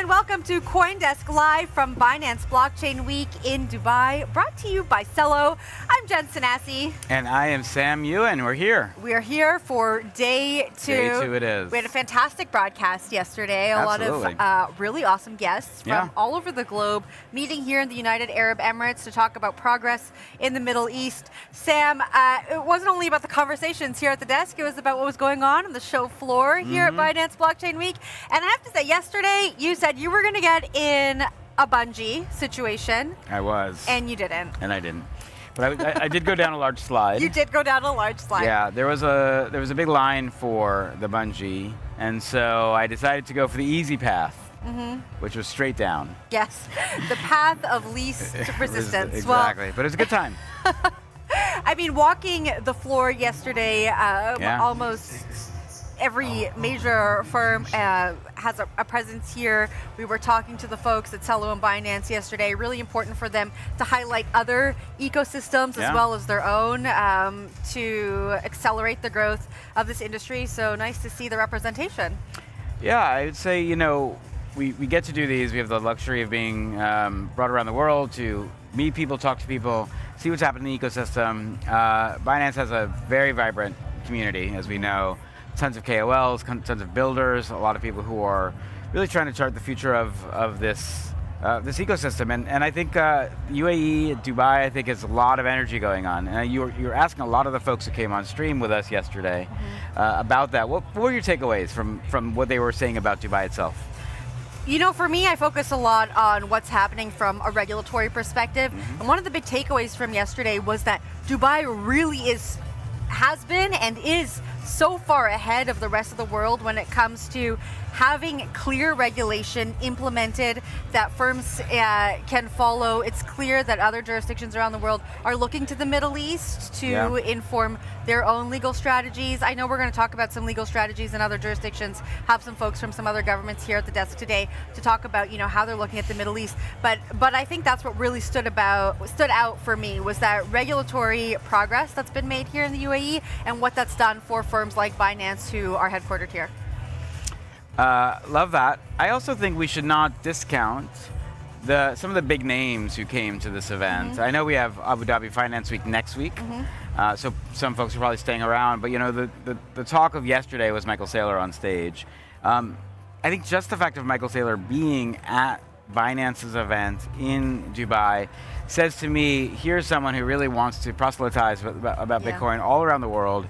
Welcome to CoinDesk Live from Binance Blockchain Week in Dubai, brought to you by Cello. I'm Jen Sanasi. And I am Sam Ewan. We're here. We are here for day two. Day two it is. We had a fantastic broadcast yesterday. Absolutely. A lot of really awesome guests from all over the globe meeting here in the United Arab Emirates to talk about progress in the Middle East. Sam, it wasn't only about the conversations here at the desk, it was about what was going on the show floor here at Binance Blockchain Week. And I have to say, yesterday you said you were going to get in a bungee situation. I was. And you didn't. And I didn't. But I did go down a large slide. You did go down a large slide. Yeah, there was a big line for the bungee, and so I decided to go for the easy path, which was straight down. Yes, the path of least resistance. Exactly, but it was a good time. I mean, walking the floor yesterday, almost every major firm has a presence here. We were talking to the folks at Cello and Binance yesterday. Really important for them to highlight other ecosystems as well as their own to accelerate the growth of this industry. So nice to see the representation. Yeah, I would say, you know, we get to do these. We have the luxury of being brought around the world to meet people, talk to people, see what's happening in the ecosystem. Binance has a very vibrant community, as we know. Tons of KOLs, tons of builders, a lot of people who are really trying to chart the future of this ecosystem. And I think UAE, Dubai, I think has a lot of energy going on. And you're asking a lot of the folks who came on stream with us yesterday about that. What were your takeaways from what they were saying about Dubai itself? You know, for me, I focus a lot on what's happening from a regulatory perspective. And one of the big takeaways from yesterday was that Dubai really has been and is so far ahead of the rest of the world when it comes to having clear regulation implemented that firms can follow. It's clear that other jurisdictions around the world are looking to the Middle East to inform their own legal strategies. I know we're going to talk about some legal strategies in other jurisdictions, have some folks from some other governments here at the desk today to talk about, how they're looking at the Middle East. But I think that's what really stood out for me was that regulatory progress that's been made here in the UAE and what that's done for firms like Binance who are headquartered here. Love that. I also think we should not discount some of the big names who came to this event. I know we have Abu Dhabi Finance Week next week, so some folks are probably staying around. But the talk of yesterday was Michael Saylor on stage. I think just the fact of Michael Saylor being at Binance's event in Dubai says to me, here's someone who really wants to proselytize about Bitcoin all around the world,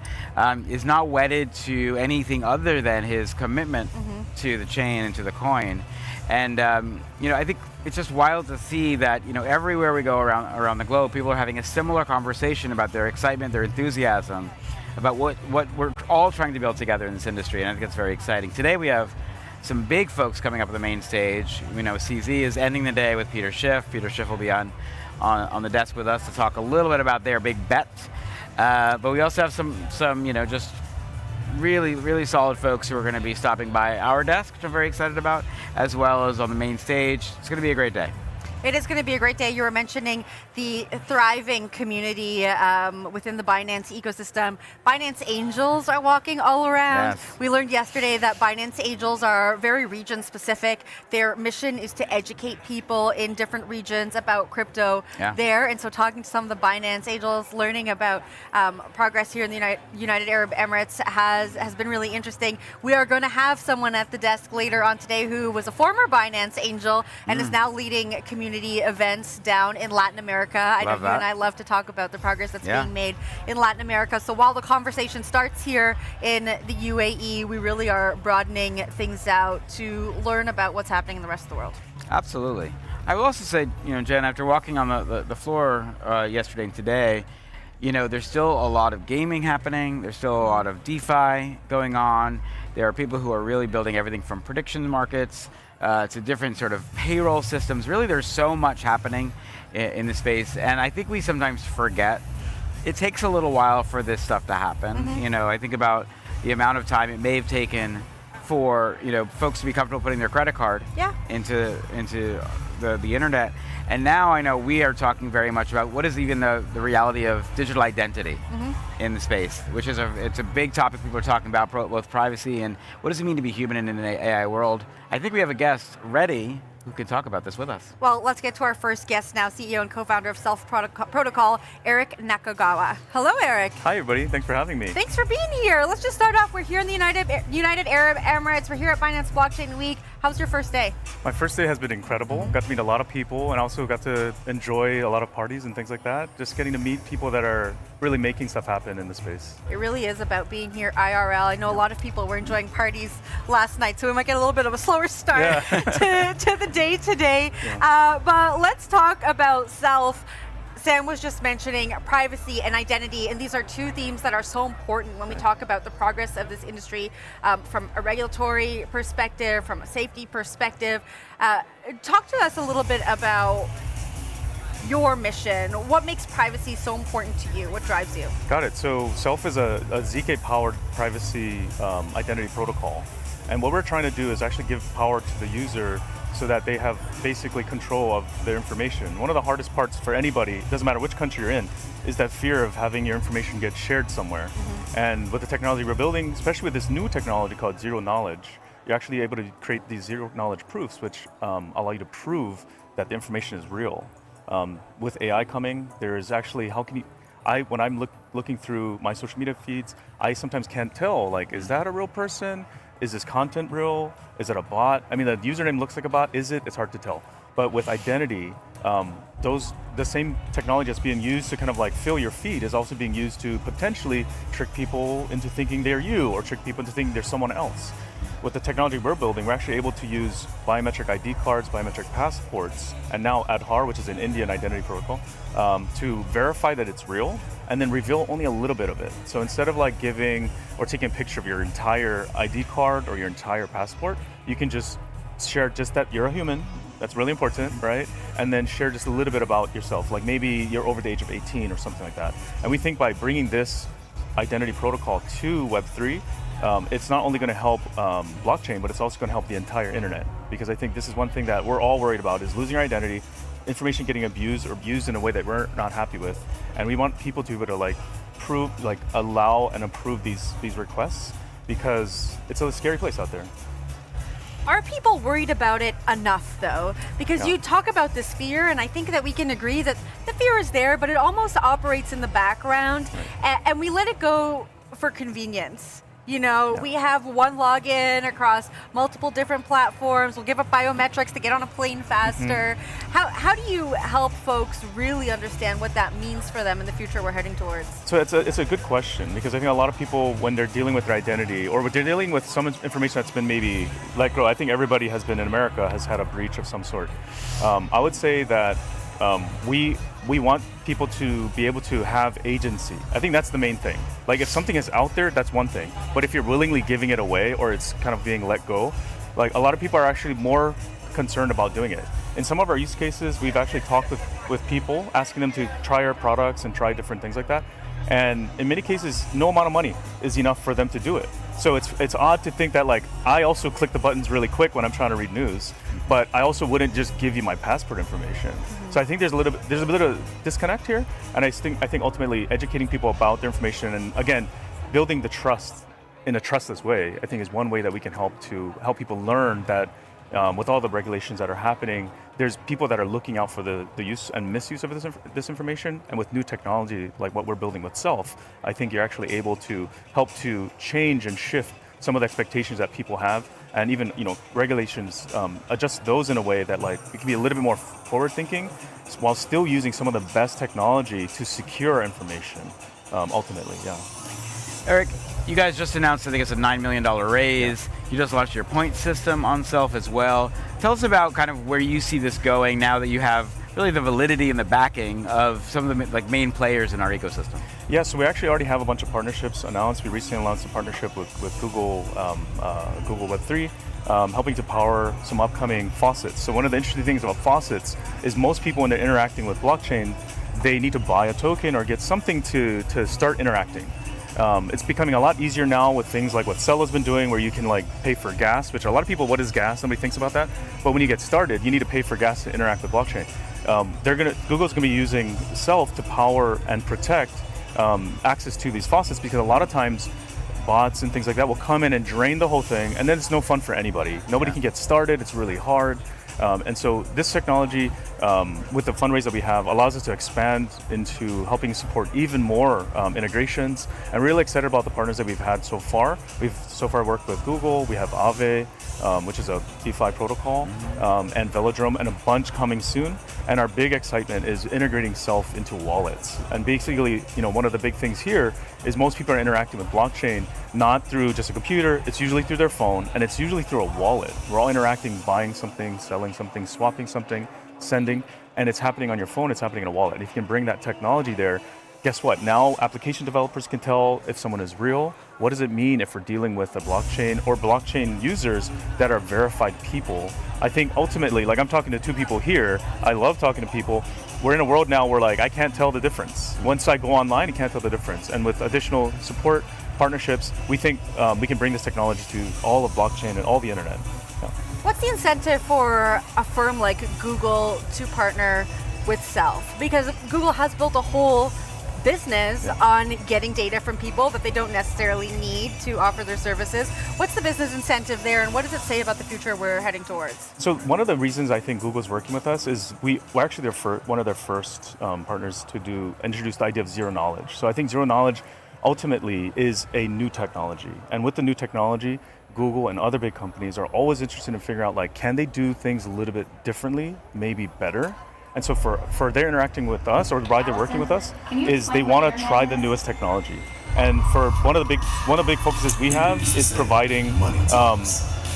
is not wedded to anything other than his commitment to the chain and to the coin. And I think it's just wild to see that everywhere we go around the globe, people are having a similar conversation about their excitement, their enthusiasm, about what we're all trying to build together in this industry, and I think it's very exciting. Today we have some big folks coming up on the main stage. CZ is ending the day with Peter Schiff. Peter Schiff will be on the desk with us to talk a little bit about their big bet. But we also have some just really, really solid folks who are going to be stopping by our desk, which I'm very excited about, as well as on the main stage. It's going to be a great day. It is going to be a great day. You were mentioning the thriving community within the Binance ecosystem. Binance Angels are walking all around. Yes. We learned yesterday that Binance Angels are very region specific. Their mission is to educate people in different regions about crypto there. And so talking to some of the Binance Angels, learning about progress here in the United Arab Emirates has been really interesting. We are going to have someone at the desk later on today who was a former Binance Angel and is now leading community events down in Latin America. I know you and I love to talk about the progress that's being made in Latin America. So while the conversation starts here in the UAE, we really are broadening things out to learn about what's happening in the rest of the world. Absolutely. I will also say, Jen, after walking on the floor yesterday and today, there's still a lot of gaming happening. There's still a lot of DeFi going on. There are people who are really building everything from prediction markets to different sort of payroll systems. Really, there's so much happening in the space, and I think we sometimes forget. It takes a little while for this stuff to happen. I think about the amount of time it may have taken for folks to be comfortable putting their credit card into the internet. And now I know we are talking very much about what is even the reality of digital identity in the space, which is it's a big topic people are talking about, both privacy and what does it mean to be human in an AI world. I think we have a guest ready who can talk about this with us. Well, let's get to our first guest now, CEO and co-founder of Self Protocol, Eric Nakagawa. Hello, Eric. Hi, everybody. Thanks for having me. Thanks for being here. Let's just start off. We're here in the United Arab Emirates. We're here at Binance Blockchain Week. How's your first day? My first day has been incredible. Got to meet a lot of people and also got to enjoy a lot of parties and things like that. Just getting to meet people that are really making stuff happen in the space. It really is about being here IRL. I know a lot of people were enjoying parties last night, so we might get a little bit of a slower start to the day today. But let's talk about Self. Sam was just mentioning privacy and identity, and these are two themes that are so important when we talk about the progress of this industry from a regulatory perspective, from a safety perspective. Talk to us a little bit about your mission. What makes privacy so important to you? What drives you? Got it. So Self is a ZK-powered privacy identity protocol. And what we're trying to do is actually give power to the user so that they have basically control of their information. One of the hardest parts for anybody, doesn't matter which country you're in, is that fear of having your information get shared somewhere. And with the technology we're building, especially with this new technology called zero knowledge, you're actually able to create these zero knowledge proofs, which allow you to prove that the information is real. With AI coming, there is actually, when I'm looking through my social media feeds, I sometimes can't tell, is that a real person? Is this content real? Is it a bot? I mean, the username looks like a bot. Is it? It's hard to tell. But with identity, the same technology that's being used to kind of fill your feed is also being used to potentially trick people into thinking they're you or trick people into thinking they're someone else. with the technology we're building, we're actually able to use biometric ID cards, biometric passports, and now Aadhaar, which is an Indian identity protocol, to verify that it's real and then reveal only a little bit of it. So instead of like giving or taking a picture of your entire ID card or your entire passport, you can just share just that you're a human. That's really important, right? And then share just a little bit about yourself, like maybe you're over the age of 18 or something like that. And we think by bringing this identity protocol to Web3, it's not only going to help blockchain, but it's also going to help the entire internet. Because I think this is one thing that we're all worried about is losing our identity, information getting abused or abused in a way that we're not happy with. And we want people to be able to like prove, like allow and approve these requests, because it's a scary place out there. Are people worried about it enough, though? Because you talk about this fear, and I think that we can agree that the fear is there, but it almost operates in the background, and we let it go for convenience. You know, we have one login across multiple different platforms. We'll give up biometrics to get on a plane faster. How do you help folks really understand what that means for them in the future we're heading towards? So it's a good question, because I think a lot of people, when they're dealing with their identity or when they're dealing with some information that's been maybe let go, I think everybody has been in America has had a breach of some sort. I would say that we want people to be able to have agency. I think that's the main thing. Like if something is out there, that's one thing. But if you're willingly giving it away or it's kind of being let go, like a lot of people are actually more concerned about doing it. In some of our use cases, we've actually talked with people, asking them to try our products and try different things like that. And in many cases, no amount of money is enough for them to do it. So it's odd to think that like I also click the buttons really quick when I'm trying to read news, but I also wouldn't just give you my passport information. So I think there's a bit of disconnect here, and I think ultimately educating people about their information and again building the trust in a trustless way, I think is one way that we can help people learn that with all the regulations that are happening, there's people that are looking out for the use and misuse of this information. And with new technology like what we're building with Self, I think you're actually able to help to change and shift some of the expectations that people have, and even regulations, adjust those in a way that like we can be a little bit more forward thinking while still using some of the best technology to secure information ultimately. Eric, you guys just announced, I think it's a $9 million raise. You just launched your point system on Self as well. Tell us about kind of where you see this going now that you have really the validity and the backing of some of the like main players in our ecosystem. Yeah, so we actually already have a bunch of partnerships announced. We recently announced a partnership with Google, Google Web3, helping to power some upcoming faucets. So one of the interesting things about faucets is most people, when they're interacting with blockchain, they need to buy a token or get something to start interacting. It's becoming a lot easier now with things like what Cella's been doing, where you can like pay for gas, which a lot of people, what is gas? Nobody thinks about that. But when you get started, you need to pay for gas to interact with blockchain. Google's gonna be using Self to power and protect access to these faucets, because a lot of times bots and things like that will come in and drain the whole thing, and then it's no fun for anybody. Nobody can get started, it's really hard. And so this technology, with the fundraise that we have, allows us to expand into helping support even more integrations. I'm really excited about the partners that we've had so far. We've so far worked with Google, we have Aave, which is a DeFi protocol, and Velodrome, and a bunch coming soon. And our big excitement is integrating Self into wallets. And basically, one of the big things here is most people are interacting with blockchain not through just a computer, it's usually through their phone, and it's usually through a wallet. We're all interacting, buying something, selling something, swapping something, sending, and it's happening on your phone, it's happening in a wallet. And if you can bring that technology there, guess what? Now application developers can tell if someone is real. What does it mean if we're dealing with a blockchain or blockchain users that are verified people? I think ultimately, like I'm talking to two people here, I love talking to people. We're in a world now where like I can't tell the difference. Once I go online, I can't tell the difference. And with additional support, partnerships, we think we can bring this technology to all of blockchain and all the internet. Yeah. What's the incentive for a firm like Google to partner with Self? Because Google has built a whole business on getting data from people that they don't necessarily need to offer their services. What's the business incentive there, and what does it say about the future we're heading towards? So one of the reasons I think Google's working with us is we're actually one of their first partners to introduce the idea of zero knowledge. So I think zero knowledge ultimately is a new technology. And with the new technology, Google and other big companies are always interested in figuring out like, can they do things a little bit differently, maybe better? And so for their interacting with us, or why they're working with us, is they want to try the newest technology. And for one of the big focuses we have is providing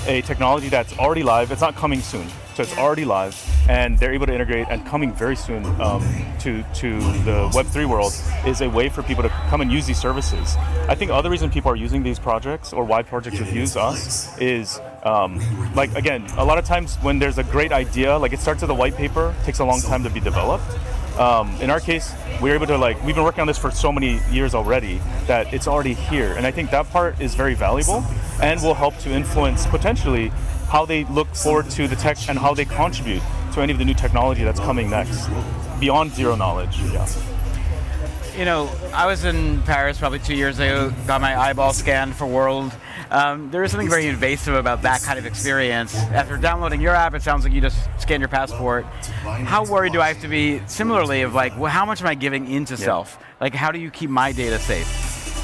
a technology that's already live. It's not coming soon, so it's already live, and they're able to integrate, and coming very soon to the Web3 world is a way for people to come and use these services. I think other reason people are using these projects, or why projects would use us, is like, again, a lot of times when there's a great idea, like it starts as a white paper, takes a long time to be developed. In our case, we're able to, we've been working on this for so many years already that it's already here. And I think that part is very valuable and will help to influence potentially how they look forward to the tech and how they contribute to any of the new technology that's coming next, beyond zero knowledge. Yeah. You know, I was in Paris probably 2 years ago, got my eyeball scanned for World. There is something very invasive about that kind of experience. After downloading your app, it sounds like you just scan your passport. How worried do I have to be, similarly, of like, well, how much am I giving into self? Like, how do you keep my data safe?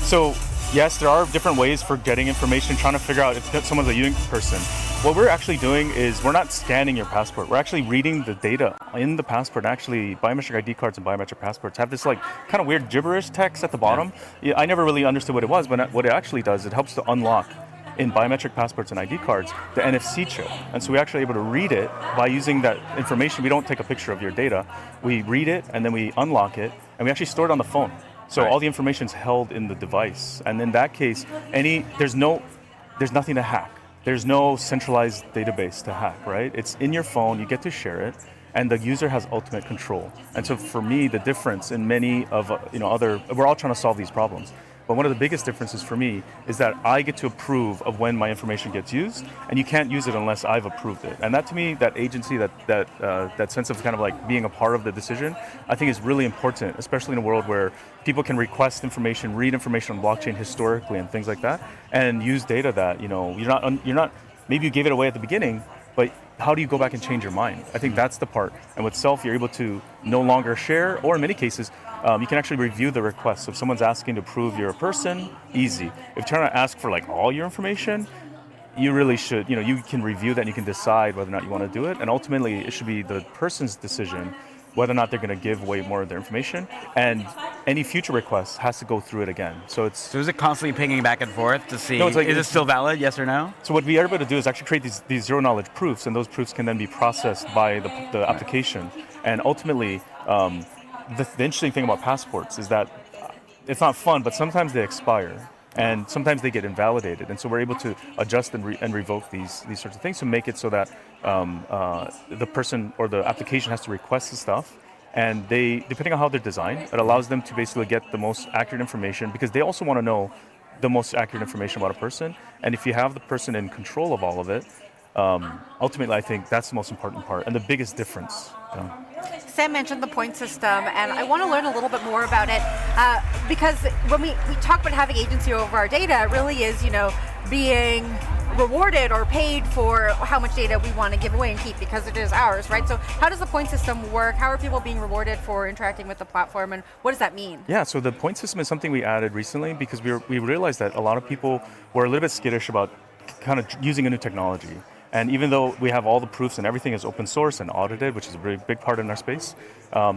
So, yes, there are different ways for getting information, trying to figure out if someone's a unique person. What we're actually doing is we're not scanning your passport. We're actually reading the data in the passport. Actually, biometric ID cards and biometric passports have this kind of weird gibberish text at the bottom. Yeah, I never really understood what it was, but what it actually does, it helps to unlock in biometric passports and ID cards the NFC chip. And so we're actually able to read it by using that information. We don't take a picture of your data. We read it and then we unlock it, and we actually store it on the phone. So all the information is held in the device. And in that case, there's nothing to hack. There's no centralized database to hack, right? It's in your phone, you get to share it, and the user has ultimate control. And so for me, the difference in many of we're all trying to solve these problems. But one of the biggest differences for me is that I get to approve of when my information gets used, and you can't use it unless I've approved it. And that, to me, that agency, that sense of kind of like being a part of the decision, I think is really important, especially in a world where people can request information, read information on blockchain historically and things like that, and use data that you're not. Maybe you gave it away at the beginning, but how do you go back and change your mind? I think that's the part. And with Self, you're able to no longer share, or in many cases, you can actually review the request. So if someone's asking to prove you're a person, easy. If you're trying to ask for all your information, you really should, you can review that and you can decide whether or not you want to do it. And ultimately, it should be the person's decision whether or not they're going to give away more of their information. And any future request has to go through it again. So is it constantly pinging back and forth to see, is it still valid, yes or no? So what we are able to do is actually create these zero knowledge proofs, and those proofs can then be processed by the application. And ultimately, the interesting thing about passports is that it's not fun, but sometimes they expire. And sometimes they get invalidated, and so we're able to adjust and revoke these sorts of things to make it so that the person or the application has to request the stuff, and they, depending on how they're designed, it allows them to basically get the most accurate information, because they also want to know the most accurate information about a person. And if you have the person in control of all of it, ultimately I think that's the most important part and the biggest difference. Sam mentioned the point system, and I want to learn a little bit more about it because when we talk about having agency over our data, it really is, being rewarded or paid for how much data we want to give away and keep because it is ours, right? So how does the point system work? How are people being rewarded for interacting with the platform, and what does that mean? Yeah, so the point system is something we added recently because we realized that a lot of people were a little bit skittish about kind of using a new technology. And even though we have all the proofs and everything is open source and audited, which is a very big part in our space,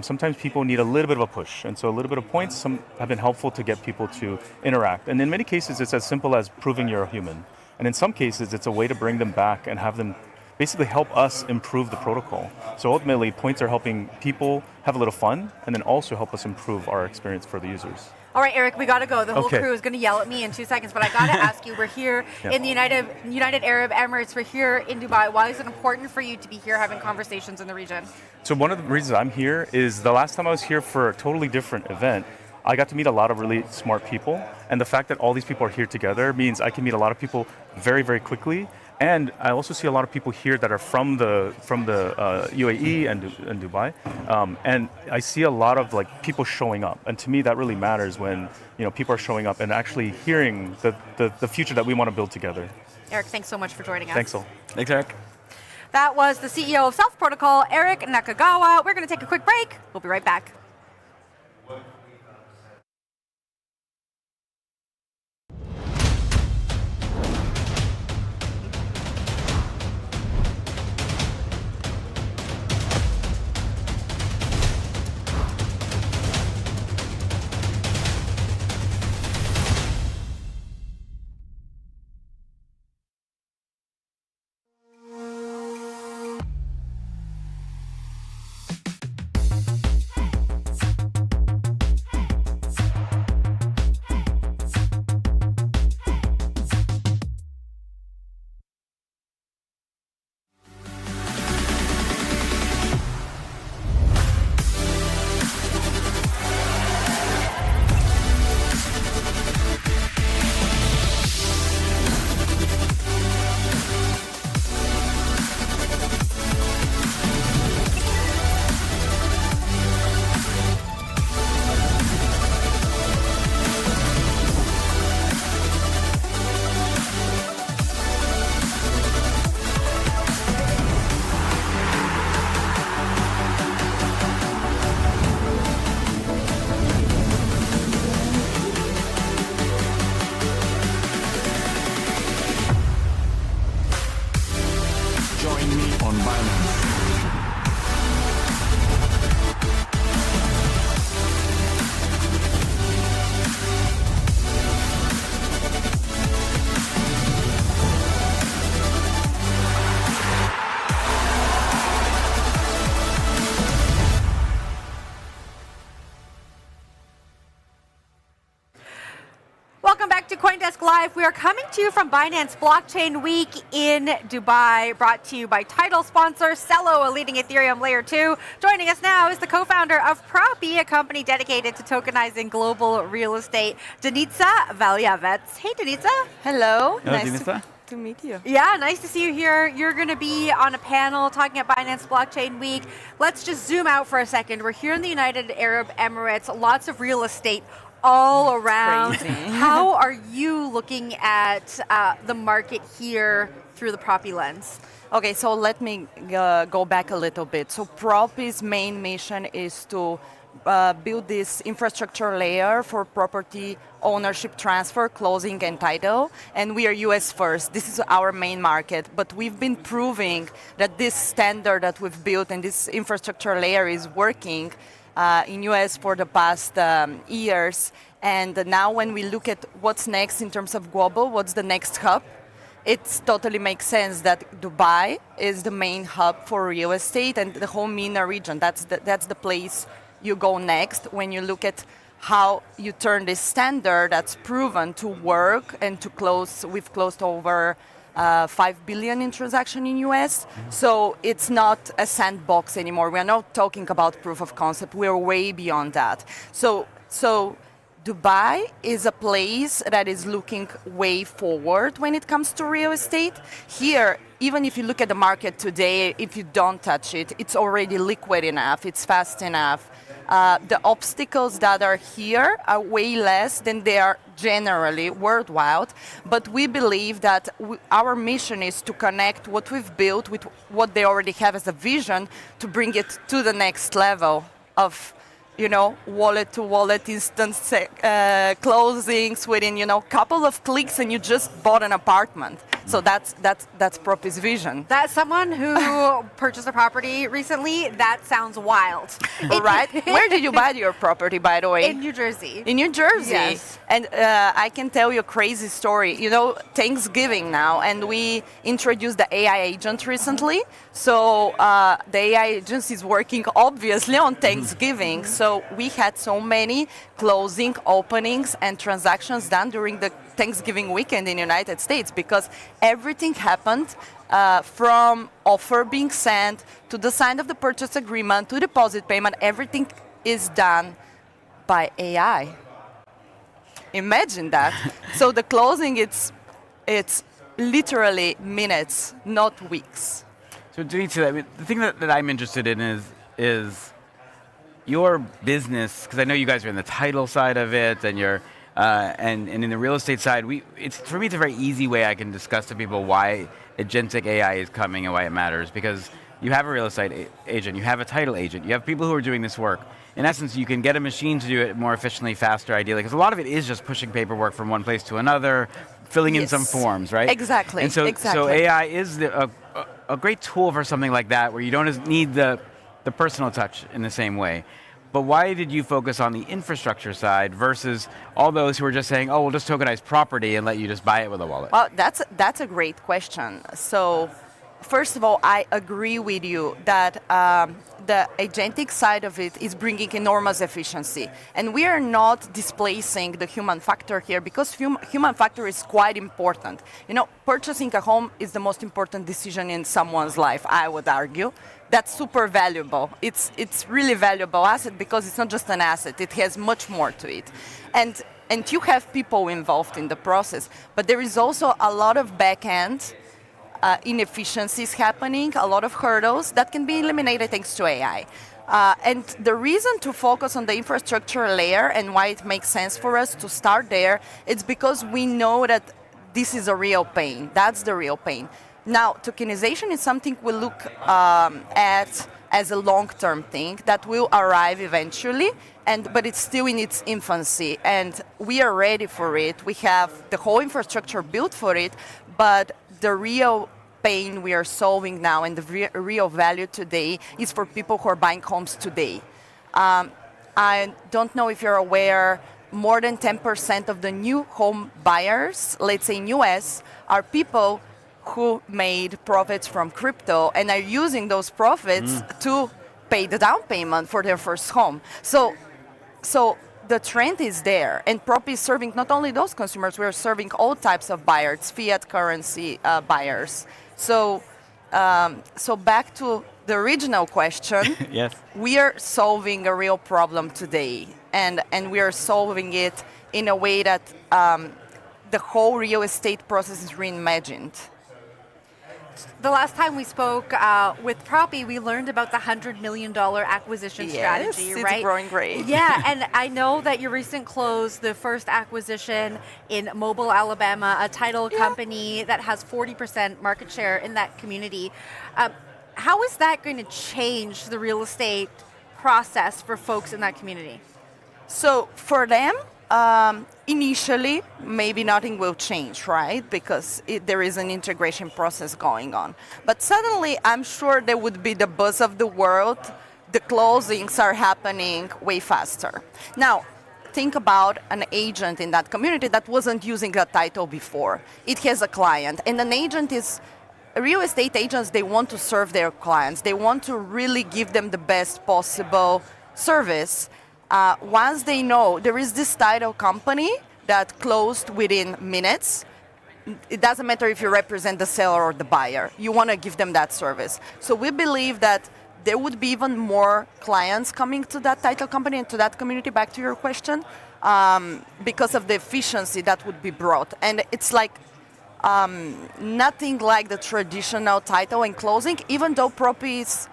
sometimes people need a little bit of a push. And so a little bit of points have been helpful to get people to interact. And in many cases, it's as simple as proving you're a human. And in some cases, it's a way to bring them back and have them basically help us improve the protocol. So ultimately, points are helping people have a little fun and then also help us improve our experience for the users. All right, Eric, we got to go. The whole crew is going to yell at me in 2 seconds, but I got to ask you, we're here in the United Arab Emirates, we're here in Dubai. Why is it important for you to be here having conversations in the region? So one of the reasons I'm here is the last time I was here for a totally different event, I got to meet a lot of really smart people. And the fact that all these people are here together means I can meet a lot of people very, very quickly. And I also see a lot of people here that are from the UAE and Dubai, and I see a lot of people showing up. And to me, that really matters when people are showing up and actually hearing the future that we want to build together. Eric, thanks so much for joining us. Thanks, all. Thanks, Eric. That was the CEO of Self Protocol, Eric Nakagawa. We're going to take a quick break. We'll be right back. to CoinDesk Live. We are coming to you from Binance Blockchain Week in Dubai, brought to you by title sponsor Celo, a leading Ethereum layer 2. Joining us now is the co-founder of Propi, a company dedicated to tokenizing global real estate, Denitsa Valjavets. Hey, Denitsa. Hello. Hello, Nice Denitsa. to meet you. Yeah, nice to see you here. You're going to be on a panel talking at Binance Blockchain Week. Let's just zoom out for a second. We're here in the United Arab Emirates, lots of real estate all around. Crazy. How are you looking at the market here through the Propi lens? Okay, so let me go back a little bit. So Propi's main mission is to build this infrastructure layer for property ownership transfer, closing, and title. And we are US first. This is our main market. But we've been proving that this standard that we've built and this infrastructure layer is working in US for the past years. And now when we look at what's next in terms of global, what's the next hub, it totally makes sense that Dubai is the main hub for real estate and the whole MENA region. That's the place you go next when you look at how you turn this standard that's proven to work and to close. We've closed over 5 billion in transaction in US. So it's not a sandbox anymore. We are not talking about proof of concept. We're way beyond that. So Dubai is a place that is looking way forward when it comes to real estate. Here, even if you look at the market today, if you don't touch it, it's already liquid enough, it's fast enough. The obstacles that are here are way less than they are generally worldwide, but we believe that our mission is to connect what we've built with what they already have as a vision to bring it to the next level of wallet to wallet instant closings within, couple of clicks and you just bought an apartment. So that's Propi's vision. That's someone who purchased a property recently. That sounds wild. Right? Where did you buy your property, by the way? In New Jersey. In New Jersey. Yes. And I can tell you a crazy story. Thanksgiving now, and we introduced the AI agent recently. So the AI agent is working obviously on Thanksgiving. So we had so many closing, openings, and transactions done during the Thanksgiving weekend in the United States because everything happened from offer being sent to the sign of the purchase agreement to deposit payment. Everything is done by AI. Imagine that. So the closing, it's literally minutes, not weeks. So Denitsa, the thing that I'm interested in is your business, because I know you guys are in the title side of it, and you're and in the real estate side. For me, it's a very easy way I can discuss to people why agentic AI is coming and why it matters. Because you have a real estate agent, you have a title agent, you have people who are doing this work. In essence, you can get a machine to do it more efficiently, faster, ideally, because a lot of it is just pushing paperwork from one place to another, filling in some forms, right? Exactly. And so AI is a great tool for something like that, where you don't need the personal touch in the same way. But why did you focus on the infrastructure side versus all those who are just saying, oh, we'll just tokenize property and let you just buy it with a wallet? Well, that's a great question. So first of all, I agree with you that the agentic side of it is bringing enormous efficiency. And we are not displacing the human factor here because human factor is quite important. Purchasing a home is the most important decision in someone's life, I would argue. That's super valuable. It's really valuable asset because it's not just an asset. It has much more to it. And you have people involved in the process. But there is also a lot of back-end inefficiencies happening, a lot of hurdles that can be eliminated thanks to AI. And the reason to focus on the infrastructure layer and why it makes sense for us to start there, it's because we know that this is a real pain. That's the real pain. Now, tokenization is something we look at as a long-term thing that will arrive eventually, but it's still in its infancy, and we are ready for it. We have the whole infrastructure built for it, but the real pain we are solving now and the real value today is for people who are buying homes today. I don't know if you're aware, more than 10% of the new home buyers, let's say in US, are people who made profits from crypto and are using those profits to pay the down payment for their first home. So the trend is there, and Prop is serving not only those consumers, we're serving all types of buyers, fiat currency buyers. So back to the original question, Yes. we are solving a real problem today, and we are solving it in a way that the whole real estate process is reimagined. The last time we spoke with Proppy, we learned about the $100 million acquisition strategy, it's right? growing great. Yeah, and I know that you recently closed the first acquisition in Mobile, Alabama, a title company that has 40% market share in that community. How is that going to change the real estate process for folks in that community? So for them, initially, maybe nothing will change, right? Because there is an integration process going on. But suddenly, I'm sure there would be the buzz of the world. The closings are happening way faster. Now, think about an agent in that community that wasn't using a title before. It has a client, and an agent is real estate agents. They want to serve their clients. They want to really give them the best possible service. Once they know there is this title company that closed within minutes, it doesn't matter if you represent the seller or the buyer. You want to give them that service. So we believe that there would be even more clients coming to that title company and to that community, back to your question, because of the efficiency that would be brought. And it's like nothing like the traditional title and closing, even though Prop is,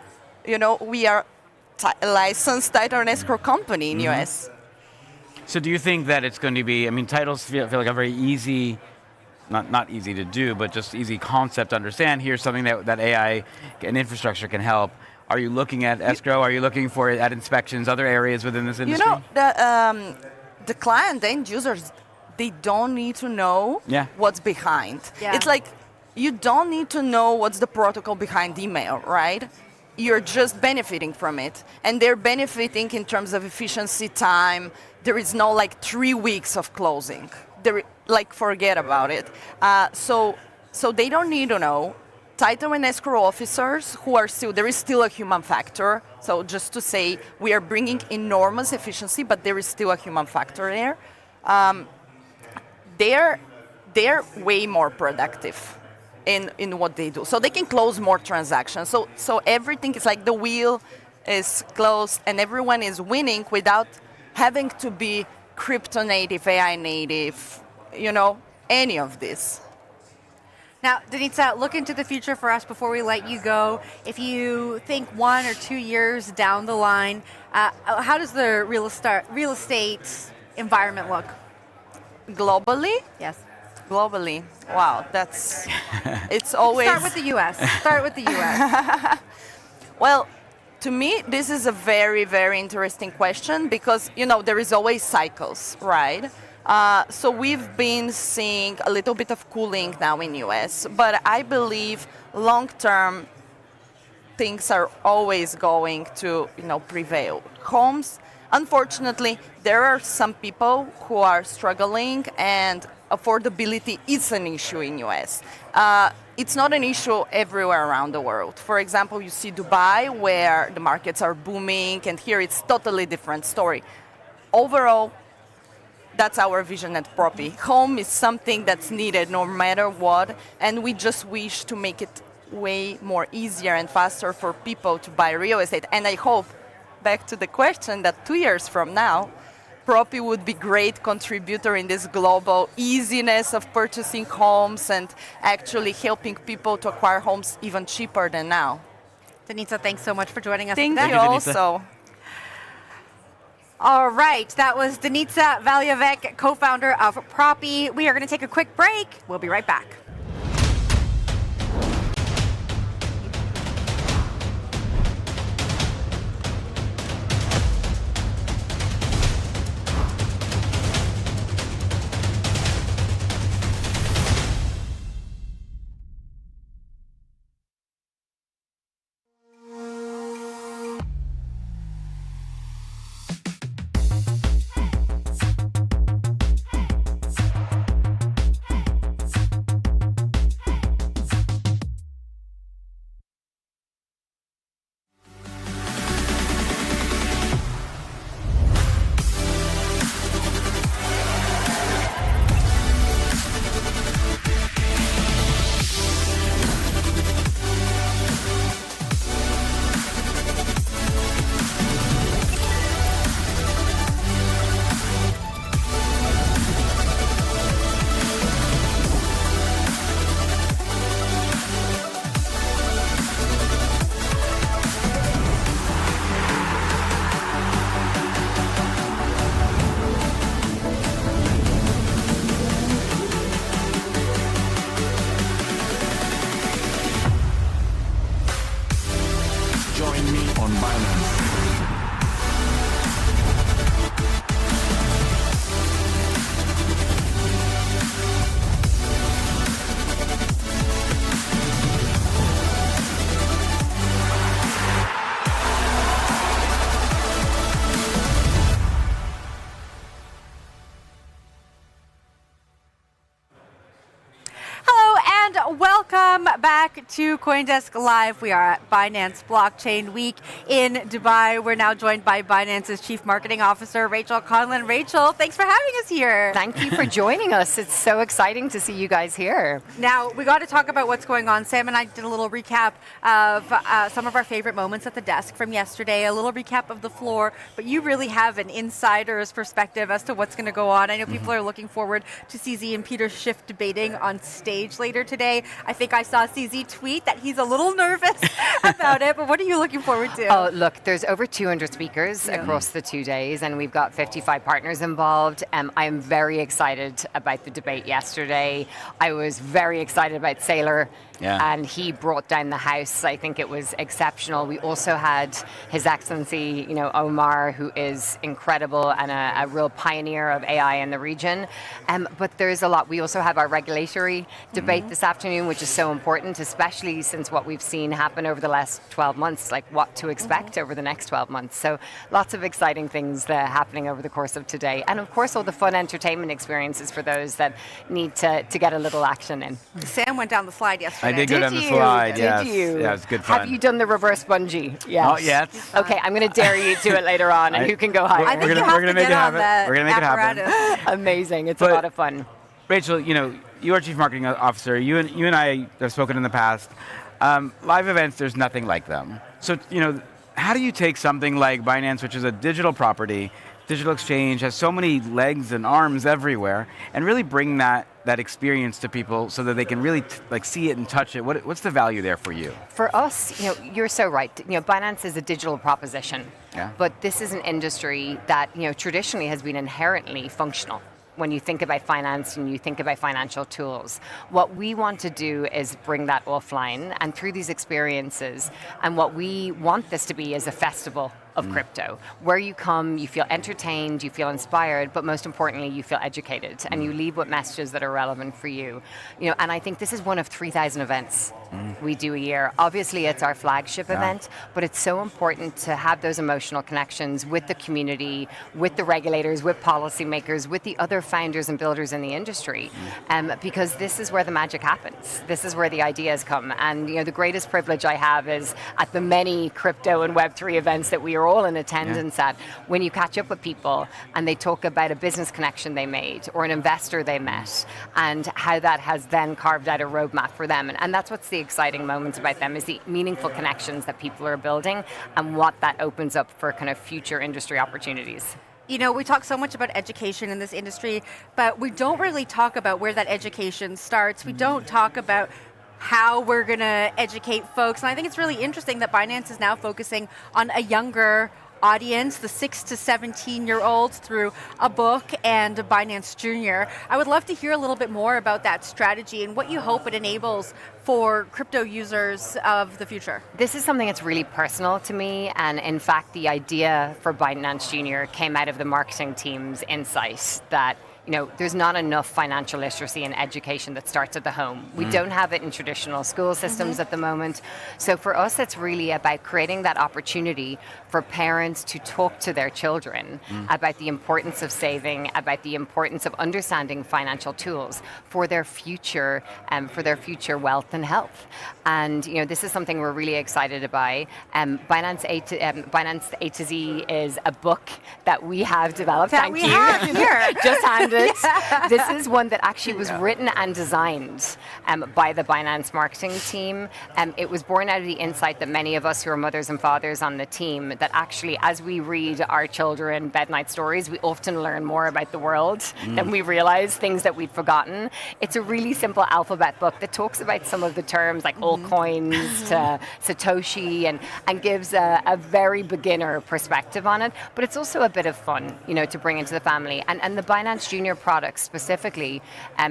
we are licensed title and escrow company in US. So do you think that it's going to be, titles feel like a very easy, not easy to do, but just easy concept to understand. Here's something that AI and infrastructure can help. Are you looking at escrow? Are you looking for at inspections, other areas within this industry? The client, the end users, they don't need to know what's behind. Yeah. It's like, you don't need to know what's the protocol behind email, right? You're just benefiting from it. And they're benefiting in terms of efficiency, time. There is no 3 weeks of closing. Forget about it. So they don't need to know. Title and escrow officers there is still a human factor. So just to say, we are bringing enormous efficiency, but there is still a human factor there. They're way more productive in what they do. So they can close more transactions. So everything is like the wheel is closed and everyone is winning without having to be crypto native, AI native, any of this. Now, Danica, look into the future for us before we let you go. If you think 1 or 2 years down the line, how does the real estate environment look? Globally? Yes. Globally. Wow, it's always... Start with the U.S. Well, to me, this is a very, very interesting question because, there is always cycles, right? So we've been seeing a little bit of cooling now in US, but I believe long-term things are always going to, prevail. Homes, unfortunately, there are some people who are struggling and affordability is an issue in US. It's not an issue everywhere around the world. For example, you see Dubai where the markets are booming and here it's totally different story. Overall, that's our vision at Proppy. Home is something that's needed no matter what, and we just wish to make it way more easier and faster for people to buy real estate. And I hope, back to the question, that 2 years from now, Proppy would be great contributor in this global easiness of purchasing homes and actually helping people to acquire homes even cheaper than now. Danica, thanks so much for joining us. Thank you also. All right, that was Danica Valjavec, co-founder of Proppy. We are going to take a quick break. We'll be right back. Welcome back to CoinDesk Live. We are at Binance Blockchain Week in Dubai. We're now joined by Binance's Chief Marketing Officer, Rachel Conlon. Rachel, thanks for having us here. Thank you for joining us. It's so exciting to see you guys here. Now, we got to talk about what's going on. Sam and I did a little recap of some of our favorite moments at the desk from yesterday, a little recap of the floor, but you really have an insider's perspective as to what's going to go on. I know people are looking forward to CZ and Peter Schiff debating on stage later today. I think I saw CZ tweet that he's a little nervous about it, but what are you looking forward to? Oh, look, there's over 200 speakers across the 2 days, and we've got 55 partners involved. I'm very excited about the debate yesterday. I was very excited about Saylor. Yeah. And he brought down the house. I think it was exceptional. We also had His Excellency, Omar, who is incredible and a real pioneer of AI in the region. But there's a lot. We also have our regulatory debate this afternoon, which is so important, especially since what we've seen happen over the last 12 months, like what to expect over the next 12 months. So lots of exciting things happening over the course of today. And of course, all the fun entertainment experiences for those that need to get a little action in. Sam went down the slide yesterday. I did go down the slide, yes. Did you? Yeah, it was good fun. Have you done the reverse bungee? Yes. Not yet. Okay, I'm going to dare you to do it later on, and who can go higher? I think you have to get on that We're gonna make it happen. apparatus. Amazing. It's a lot of fun. Rachel, you are Chief Marketing Officer. You and I have spoken in the past. Live events, there's nothing like them. So, how do you take something like Binance, which is a digital property, digital exchange, has so many legs and arms everywhere, and really bring that experience to people so that they can really see it and touch it? What's the value there for you? For us, you're so right. Binance is a digital proposition, but this is an industry that traditionally has been inherently functional. When you think about finance and you think about financial tools, what we want to do is bring that offline and through these experiences. And what we want this to be is a festival of crypto, where you come, you feel entertained, you feel inspired, but most importantly, you feel educated, and you leave with messages that are relevant for you. And I think this is one of 3,000 events we do a year. Obviously, it's our flagship event, but it's so important to have those emotional connections with the community, with the regulators, with policymakers, with the other founders and builders in the industry, because this is where the magic happens. This is where the ideas come. And the greatest privilege I have is at the many crypto and Web3 events that we are all in attendance at, when you catch up with people and they talk about a business connection they made or an investor they met and how that has then carved out a roadmap for them. And that's what's the exciting moments about them, is the meaningful connections that people are building and what that opens up for kind of future industry opportunities. We talk so much about education in this industry, but we don't really talk about where that education starts. We don't talk about how we're going to educate folks. And I think it's really interesting that Binance is now focusing on a younger audience, the 6 to 17-year-olds, through a book and Binance Junior. I would love to hear a little bit more about that strategy and what you hope it enables for crypto users of the future. This is something that's really personal to me, and in fact, the idea for Binance Junior came out of the marketing team's insight that there's not enough financial literacy and education that starts at the home. We don't have it in traditional school systems at the moment. So for us, it's really about creating that opportunity for parents to talk to their children about the importance of saving, about the importance of understanding financial tools for their future wealth and health. And this is something we're really excited about. Binance A to Z is a book that we have developed. That we have here. Just handed. This is one that actually was written and designed by the Binance marketing team. It was born out of the insight that many of us who are mothers and fathers on the team, that actually as we read our children bednight stories, we often learn more about the world than we realize, things that we'd forgotten. It's a really simple alphabet book that talks about some of the terms like altcoins to Satoshi and gives a very beginner perspective on it. But it's also a bit of fun, to bring into the family. And the Binance Junior product specifically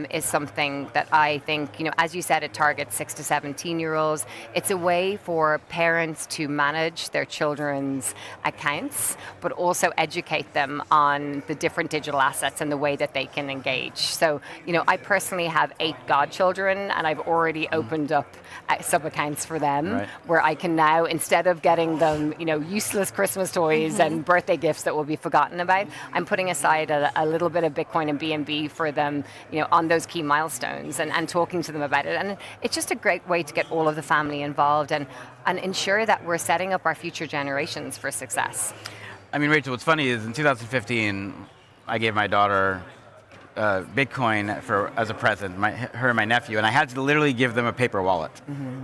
is something that I think, as you said, it targets 6 to 17-year-olds. It's a way for parents to manage their children's accounts, but also educate them on the different digital assets and the way that they can engage. So, I personally have 8 godchildren, and I've already opened up sub-accounts for them, where I can now, instead of getting them, useless Christmas toys and birthday gifts that will be forgotten about, I'm putting aside a little bit of Bitcoin Bitcoin and BNB for them, on those key milestones and talking to them about it. And it's just a great way to get all of the family involved and ensure that we're setting up our future generations for success. I mean, Rachel, what's funny is in 2015, I gave my daughter Bitcoin as a present, her and my nephew, and I had to literally give them a paper wallet,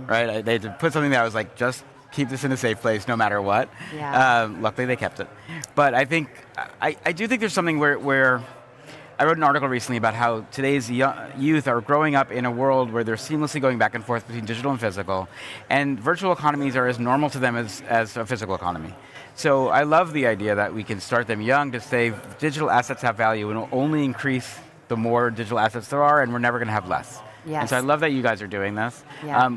right? They had to put something that I was like, just keep this in a safe place no matter what. Yeah. Luckily, they kept it. But I think, I do think there's something where I wrote an article recently about how today's youth are growing up in a world where they're seamlessly going back and forth between digital and physical, and virtual economies are as normal to them as a physical economy. So I love the idea that we can start them young to say digital assets have value and will only increase the more digital assets there are, and we're never going to have less. Yes. And so I love that you guys are doing this. Yeah.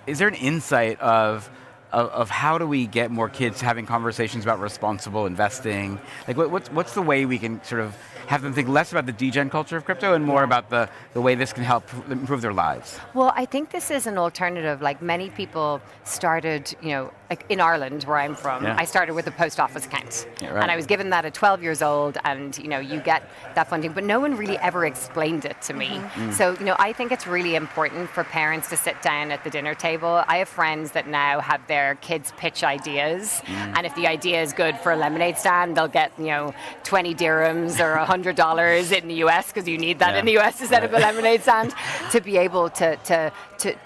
Is there an insight of how do we get more kids having conversations about responsible investing? Like, what's the way we can sort of have them think less about the degen culture of crypto and more about the way this can help improve their lives? Well, I think this is an alternative. Like many people started, like in Ireland, where I'm from, I started with a post office account. Yeah, right. And I was given that at 12 years old, and you get that funding, but no one really ever explained it to me. So, I think it's really important for parents to sit down at the dinner table. I have friends that now have their kids pitch ideas, and if the idea is good for a lemonade stand, they'll get, 20 dirhams or $100 in the US, because you need that in the US to set up a lemonade stand, to be able to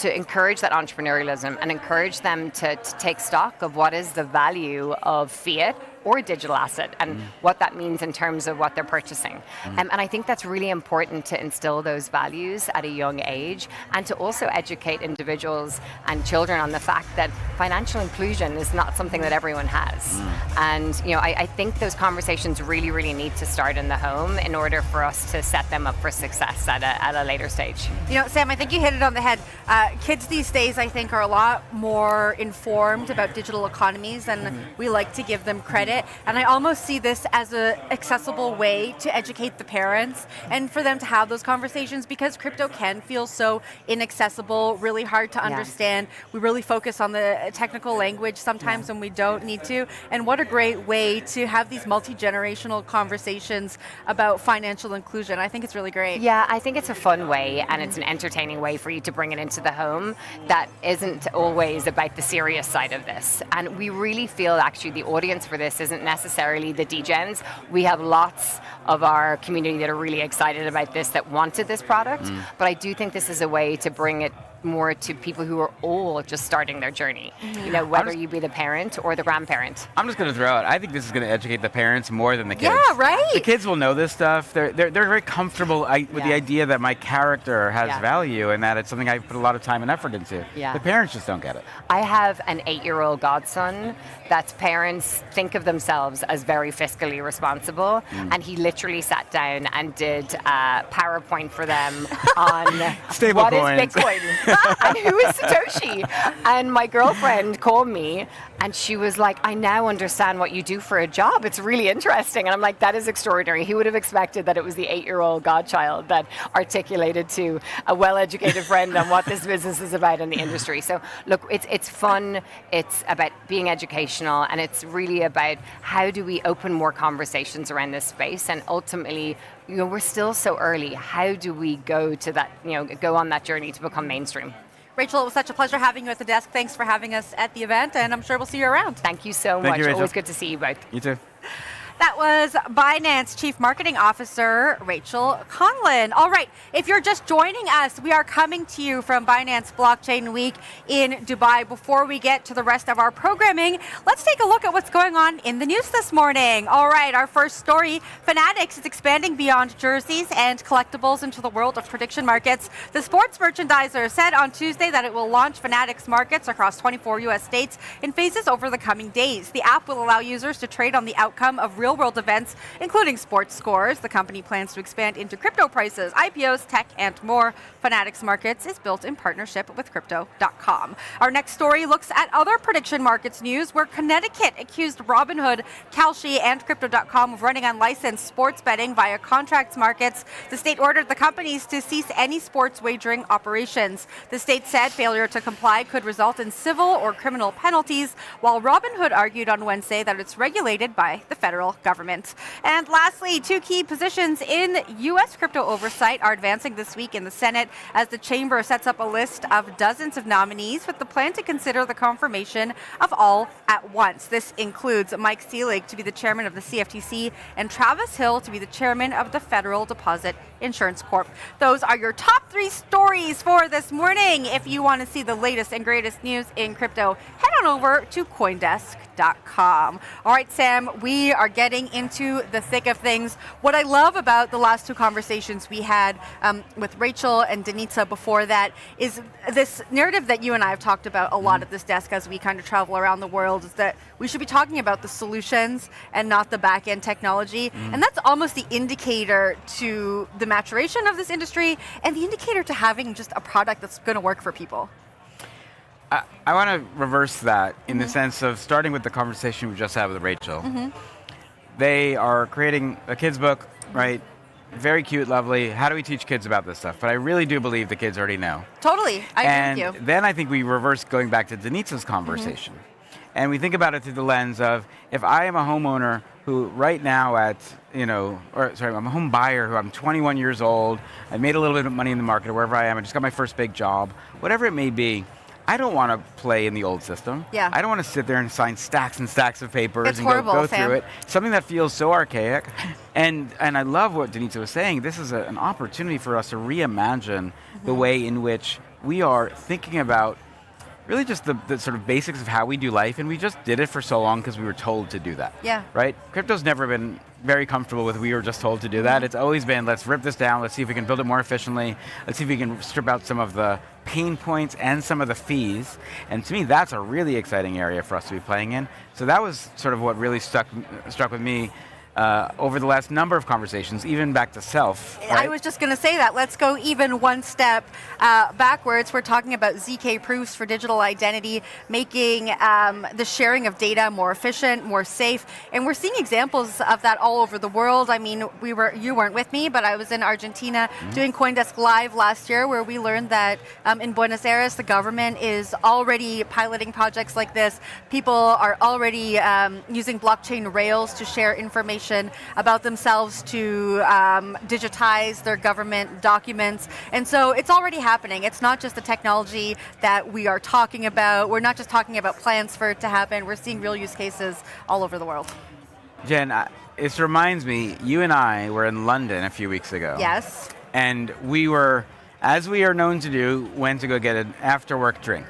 encourage that entrepreneurialism and encourage them to take stock of what is the value of fiat or a digital asset and what that means in terms of what they're purchasing. And I think that's really important to instill those values at a young age, and to also educate individuals and children on the fact that financial inclusion is not something that everyone has. And I think those conversations really, really need to start in the home in order for us to set them up for success at a later stage. Sam, I think you hit it on the head. Kids these days, I think, are a lot more informed about digital economies, and we like to give them credit. And I almost see this as an accessible way to educate the parents and for them to have those conversations, because crypto can feel so inaccessible, really hard to understand. We really focus on the technical language sometimes when we don't need to. And what a great way to have these multi-generational conversations about financial inclusion. I think it's really great. Yeah, I think it's a fun way, and it's an entertaining way for you to bring it into the home that isn't always about the serious side of this. And we really feel actually the audience for this isn't necessarily the degens. We have lots of our community that are really excited about this, that wanted this product, but I do think this is a way to bring it more to people who are all just starting their journey, whether you be the parent or the grandparent. I'm just going to throw out, I think this is going to educate the parents more than the kids. Yeah, right? The kids will know this stuff. They're very comfortable with the idea that my character has value and that it's something I put a lot of time and effort into. Yeah. The parents just don't get it. I have an 8-year-old godson that's parents think of themselves as very fiscally responsible, and he literally sat down and did a PowerPoint for them on what is Bitcoin and who is Satoshi. And my girlfriend called me and she was like, I now understand what you do for a job. It's really interesting. And I'm like, that is extraordinary. He would have expected that it was the 8-year-old godchild that articulated to a well-educated friend on what this business is about in the industry. So look, it's fun, it's about being educational, and it's really about how do we open more conversations around this space, and ultimately, we're still so early. How do we go to that, go on that journey to become mainstream? Rachel, it was such a pleasure having you at the desk. Thanks for having us at the event, and I'm sure we'll see you around. Thank you so Thank much. you, Rachel. Always good to see you both. You too. That was Binance Chief Marketing Officer Rachel Conlon. All right, if you're just joining us, we are coming to you from Binance Blockchain Week in Dubai. Before we get to the rest of our programming, let's take a look at what's going on in the news this morning. All right, our first story, Fanatics is expanding beyond jerseys and collectibles into the world of prediction markets. The sports merchandiser said on Tuesday that it will launch Fanatics markets across 24 U.S. states in phases over the coming days. The app will allow users to trade on the outcome of real-world events, including sports scores. The company plans to expand into crypto prices, IPOs, tech, and more. Fanatics Markets is built in partnership with Crypto.com. Our next story looks at other prediction markets news, where Connecticut accused Robinhood, Kalshi, and Crypto.com of running unlicensed sports betting via contracts markets. The state ordered the companies to cease any sports wagering operations. The state said failure to comply could result in civil or criminal penalties, while Robinhood argued on Wednesday that it's regulated by the federal government. And lastly, 2 key positions in U.S. crypto oversight are advancing this week in the Senate as the chamber sets up a list of dozens of nominees with the plan to consider the confirmation of all at once. This includes Mike Seelig to be the chairman of the CFTC and Travis Hill to be the chairman of the Federal Deposit Insurance Corp. Those are your top 3 stories for this morning. If you want to see the latest and greatest news in crypto, head on over to CoinDesk.com. All right, Sam, we are getting into the thick of things. What I love about the last 2 conversations we had with Rachel and Denitsa before that is this narrative that you and I have talked about a lot at this desk as we kind of travel around the world, is that we should be talking about the solutions and not the back-end technology. And that's almost the indicator to the maturation of this industry and the indicator to having just a product that's going to work for people. I want to reverse that in the sense of starting with the conversation we just had with Rachel. They are creating a kid's book, right? Very cute, lovely. How do we teach kids about this stuff? But I really do believe the kids already know. Totally, I agree with you. And then I think we reverse going back to Denitsa's conversation. And we think about it through the lens of, if I am a homeowner who right now I'm a home buyer who I'm 21 years old, I made a little bit of money in the market or wherever I am, I just got my first big job, whatever it may be, I don't want to play in the old system. Yeah. I don't want to sit there and sign stacks and stacks of papers It's and horrible, go Sam. through it. Something that feels so archaic. And I love what Denitsa was saying. This is an opportunity for us to reimagine the way in which we are thinking about really just the sort of basics of how we do life, and we just did it for so long because we were told to do that. Yeah. Right? Crypto's never been very comfortable with we were just told to do that. It's always been, let's rip this down, let's see if we can build it more efficiently, let's see if we can strip out some of the pain points and some of the fees. And to me, that's a really exciting area for us to be playing in. So that was sort of what really struck with me over the last number of conversations, even back to self. Right? I was just going to say that. Let's go even one step backwards. We're talking about ZK proofs for digital identity, making the sharing of data more efficient, more safe, and we're seeing examples of that all over the world. I mean, you weren't with me, but I was in Argentina doing CoinDesk Live last year, where we learned that in Buenos Aires, the government is already piloting projects like this. People are already using blockchain rails to share information about themselves, to digitize their government documents. And so it's already happening. It's not just the technology that we are talking about. We're not just talking about plans for it to happen. We're seeing real use cases all over the world. Jen, it reminds me, you and I were in London a few weeks ago. Yes. And we were, as we are known to do, went to go get an after-work drink.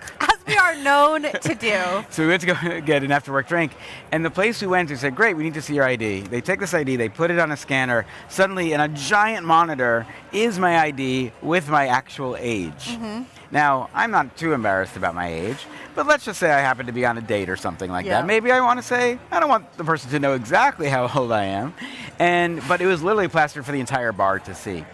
We are known to do. So we went to go get an after-work drink, and the place we went to said, great, we need to see your ID. They take this ID, they put it on a scanner. Suddenly, in a giant monitor, is my ID with my actual age. Now, I'm not too embarrassed about my age, but let's just say I happen to be on a date or something like that. Maybe I want to say, I don't want the person to know exactly how old I am. But it was literally plastered for the entire bar to see.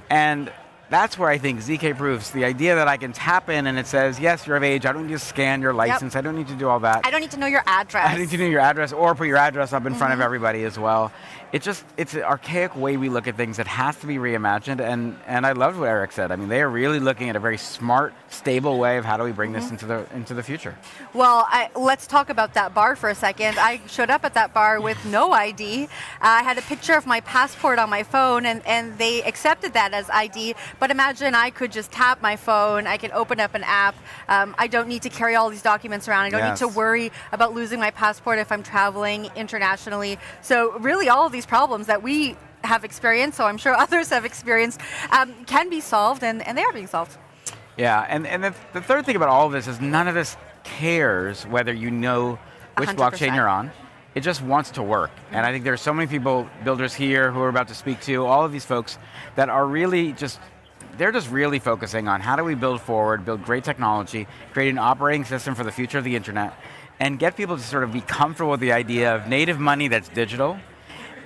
And that's where I think ZK proofs, the idea that I can tap in and it says, yes, you're of age, I don't need to scan your license, I don't need to do all that. I don't need to know your address. I don't need to know your address or put your address up in front of everybody as well. It's an archaic way we look at things that has to be reimagined, and I loved what Eric said. I mean, they are really looking at a very smart, stable way of how do we bring this into the future. Well, let's talk about that bar for a second. I showed up at that bar with no ID. I had a picture of my passport on my phone, and they accepted that as ID. But imagine I could just tap my phone, I can open up an app. I don't need to carry all these documents around. I don't need to worry about losing my passport if I'm traveling internationally. So really all of these problems that we have experienced, so I'm sure others have experienced, can be solved, and they are being solved. Yeah, and the third thing about all of this is none of this cares whether you know which 100%. blockchain you're on. It just wants to work. And I think there's so many people, builders here who are about to speak to, all of these folks that are really they're just really focusing on how do we build forward, build great technology, create an operating system for the future of the internet, and get people to sort of be comfortable with the idea of native money that's digital.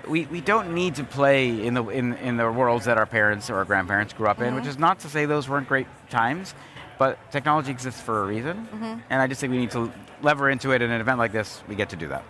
We don't need to play in the worlds that our parents or our grandparents grew up in, which is not to say those weren't great times, but technology exists for a reason, and I just think we need to lever into it. In an event like this, we get to do that.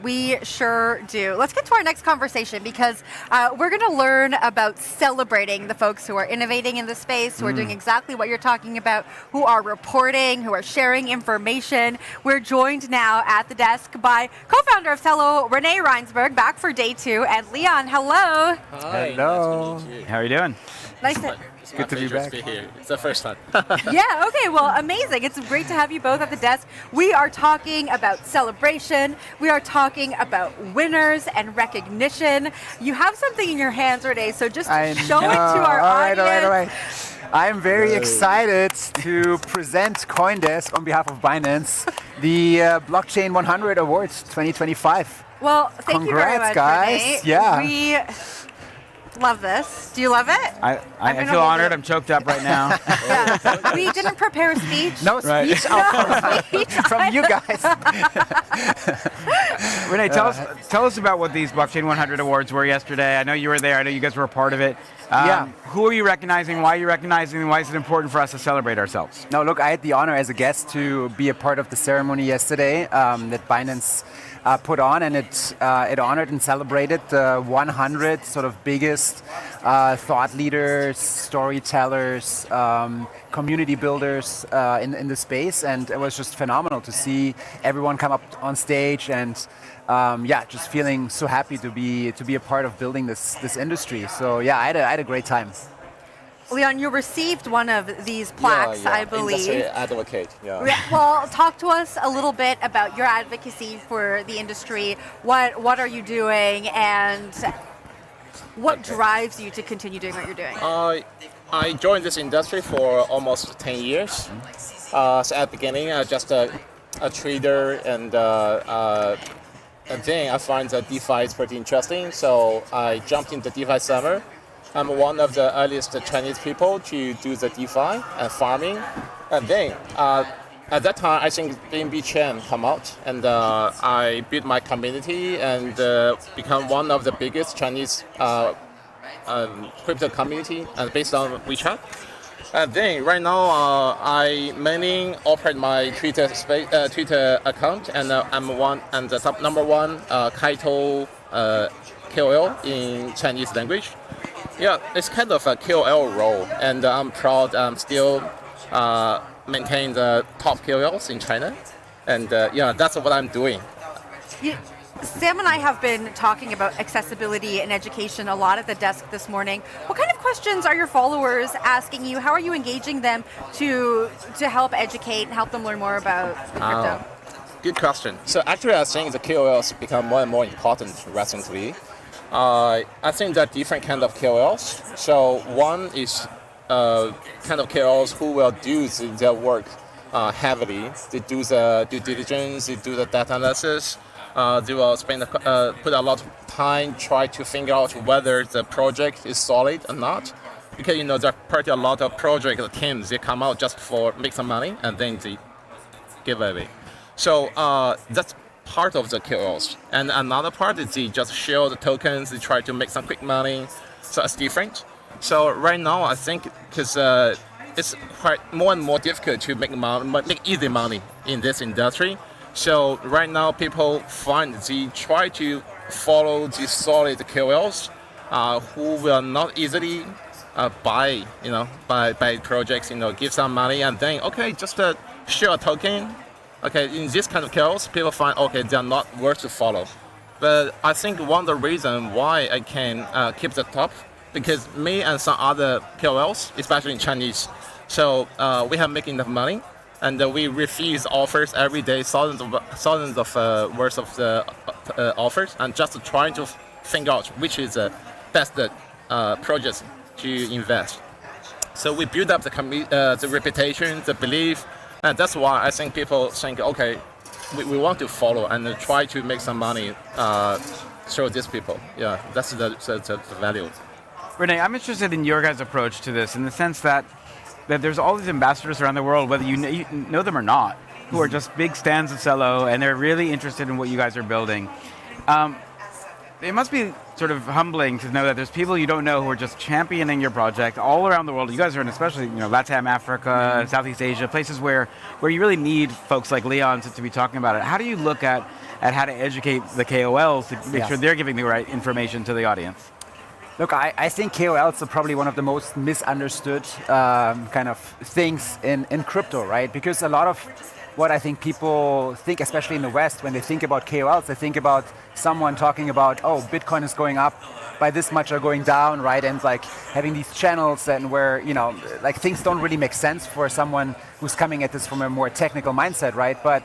We sure do. Let's get to our next conversation because we're going to learn about celebrating the folks who are innovating in the space, who are doing exactly what you're talking about, who are reporting, who are sharing information. We're joined now at the desk by co-founder of Cello, Renee Reinsberg, back for day 2, and Leon, hello. Hi. Hello. Nice to meet you. How are you doing? Nice to... It's good to be back. Here. It's the first time. Yeah, okay, well, amazing. It's great to have you both at the desk. We are talking about celebration. We are talking about winners and recognition. You have something in your hands, Renee, so just show it to our audience. All right. I'm very excited to present CoinDesk on behalf of Binance, the Blockchain 100 Awards 2025. Well, thank you very much, guys. Renee. Yeah. We love this. Do you love it? I feel honored. I'm choked up right now. Yeah. We didn't prepare a speech. No speech from you guys. Renee, tell us about what these Blockchain 100 Awards were yesterday. I know you were there. I know you guys were a part of it. Who are you recognizing? Why are you recognizing? And why is it important for us to celebrate ourselves? No, look, I had the honor as a guest to be a part of the ceremony yesterday that Binance put on, and it honored and celebrated the 100 sort of biggest thought leaders, storytellers, community builders in the space, and it was just phenomenal to see everyone come up on stage and just feeling so happy to be a part of building this industry. So yeah, I had a great time. Leon, you received one of these plaques, I believe. Industry advocate, Well, talk to us a little bit about your advocacy for the industry. What are you doing, and what drives you to continue doing what you're doing? I joined this industry for almost 10 years. So at the beginning, just a trader, and then I find that DeFi is pretty interesting. So I jumped into DeFi summer. I'm one of the earliest Chinese people to do the DeFi and farming. And then at that time, I think BNB Chain come out, and I built my community and become one of the biggest Chinese crypto community based on WeChat. And then right now, I mainly operate my Twitter account, and I'm the number one Kaito KOL in Chinese language. Yeah, it's kind of a KOL role, and I'm proud I'm still maintain the top KOLs in China, and that's what I'm doing. Sam and I have been talking about accessibility and education a lot at the desk this morning. What kind of questions are your followers asking you? How are you engaging them to help educate and help them learn more about crypto? Good question. So actually, I think the KOLs become more and more important recently. I think there are different kind of KOLs. So one is kind of KOLs who will do their work heavily. They do the due diligence, they do the data analysis. They will put a lot of time try to figure out whether the project is solid or not. Because there are pretty a lot of project teams, they come out just for make some money and then they give away. So that's part of the KOLs. And another part is they just share the tokens, they try to make some quick money. So it's different. So right now, I think because it's quite more and more difficult to make easy money in this industry. So right now, people they try to follow the solid KOLs who will not easily buy projects, give some money and then, okay, just share a token. Okay, in this kind of KOLs, people find, okay, they're not worth to follow. But I think one of the reasons why I can keep the top, because me and some other KOLs, especially in Chinese, so we have making enough money, and we refuse offers every day, thousands of worth of the offers, and just trying to figure out which is the best projects to invest. So we build up the reputation, the belief, and that's why I think people think, okay, we want to follow and try to make some money through these people. Yeah, that's the value. Renee, I'm interested in your guys' approach to this in the sense that there's all these ambassadors around the world, whether you know them or not, who are just big stands of Cello, and they're really interested in what you guys are building. it must be sort of humbling to know that there's people you don't know who are just championing your project all around the world. You guys are in especially, Latam, Africa, Southeast Asia, places where you really need folks like Leon to be talking about it. How do you look at how to educate the KOLs to make sure they're giving the right information to the audience? Look, I think KOLs are probably one of the most misunderstood kind of things in crypto, right? Because a lot of what I think people think, especially in the West, when they think about KOLs, they think about someone talking about, oh, Bitcoin is going up by this much or going down, right? And like having these channels and where, like things don't really make sense for someone who's coming at this from a more technical mindset, right? But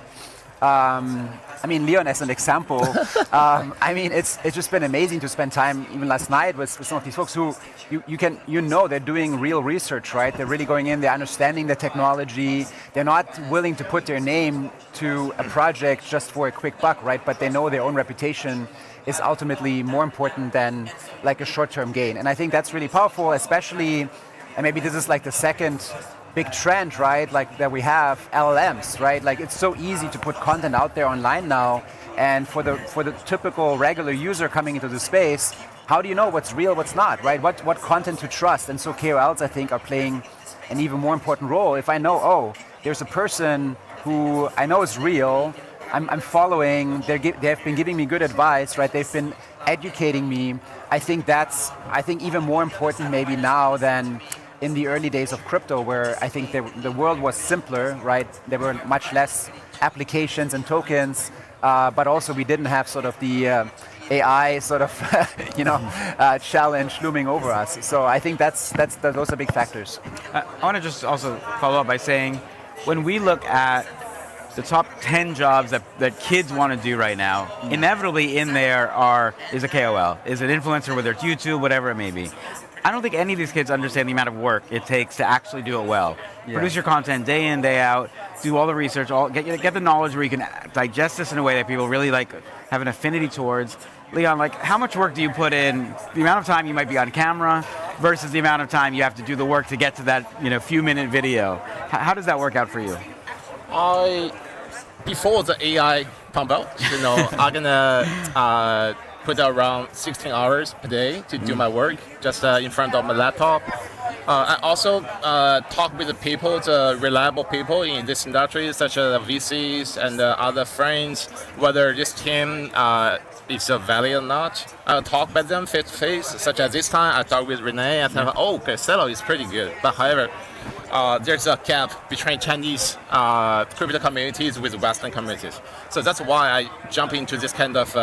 Leon, as an example, it's just been amazing to spend time, even last night, with some of these folks who they're doing real research, right? They're really going in, they're understanding the technology. They're not willing to put their name to a project just for a quick buck, right? But they know their own reputation is ultimately more important than like a short-term gain. And I think that's really powerful, especially, and maybe this is like the second big trend, right? Like that we have LLMs, right? Like it's so easy to put content out there online now, and for the typical regular user coming into the space, how do you know what's real, what's not, right? What content to trust? And so KOLs, I think, are playing an even more important role. If I know, oh, there's a person who I know is real, I'm following, they have been giving me good advice, right? They've been educating me. I think that's even more important maybe now than in the early days of crypto, where I think the world was simpler, right? There were much less applications and tokens, but also we didn't have sort of the AI sort of challenge looming over us. So I think those are big factors. I want to just also follow up by saying, when we look at the top 10 jobs that kids want to do right now, inevitably in there is a KOL, is an influencer, whether it's YouTube, whatever it may be. I don't think any of these kids understand the amount of work it takes to actually do it well. Yeah. Produce your content day in, day out, do all the research, get the knowledge where you can digest this in a way that people really have an affinity towards. Leon, how much work do you put in, the amount of time you might be on camera versus the amount of time you have to do the work to get to that few-minute video? How does that work out for you? Before the AI pump out, I'm gonna put around 16 hours per day to do my work just in front of my laptop. I also talk with the people, the reliable people in this industry, such as VCs and other friends, whether this team is valid or not. I'll talk with them face to face, such as this time I talked with Renee. I thought, Celo is pretty good. But however, there's a gap between Chinese crypto communities with Western communities. So that's why I jump into this kind of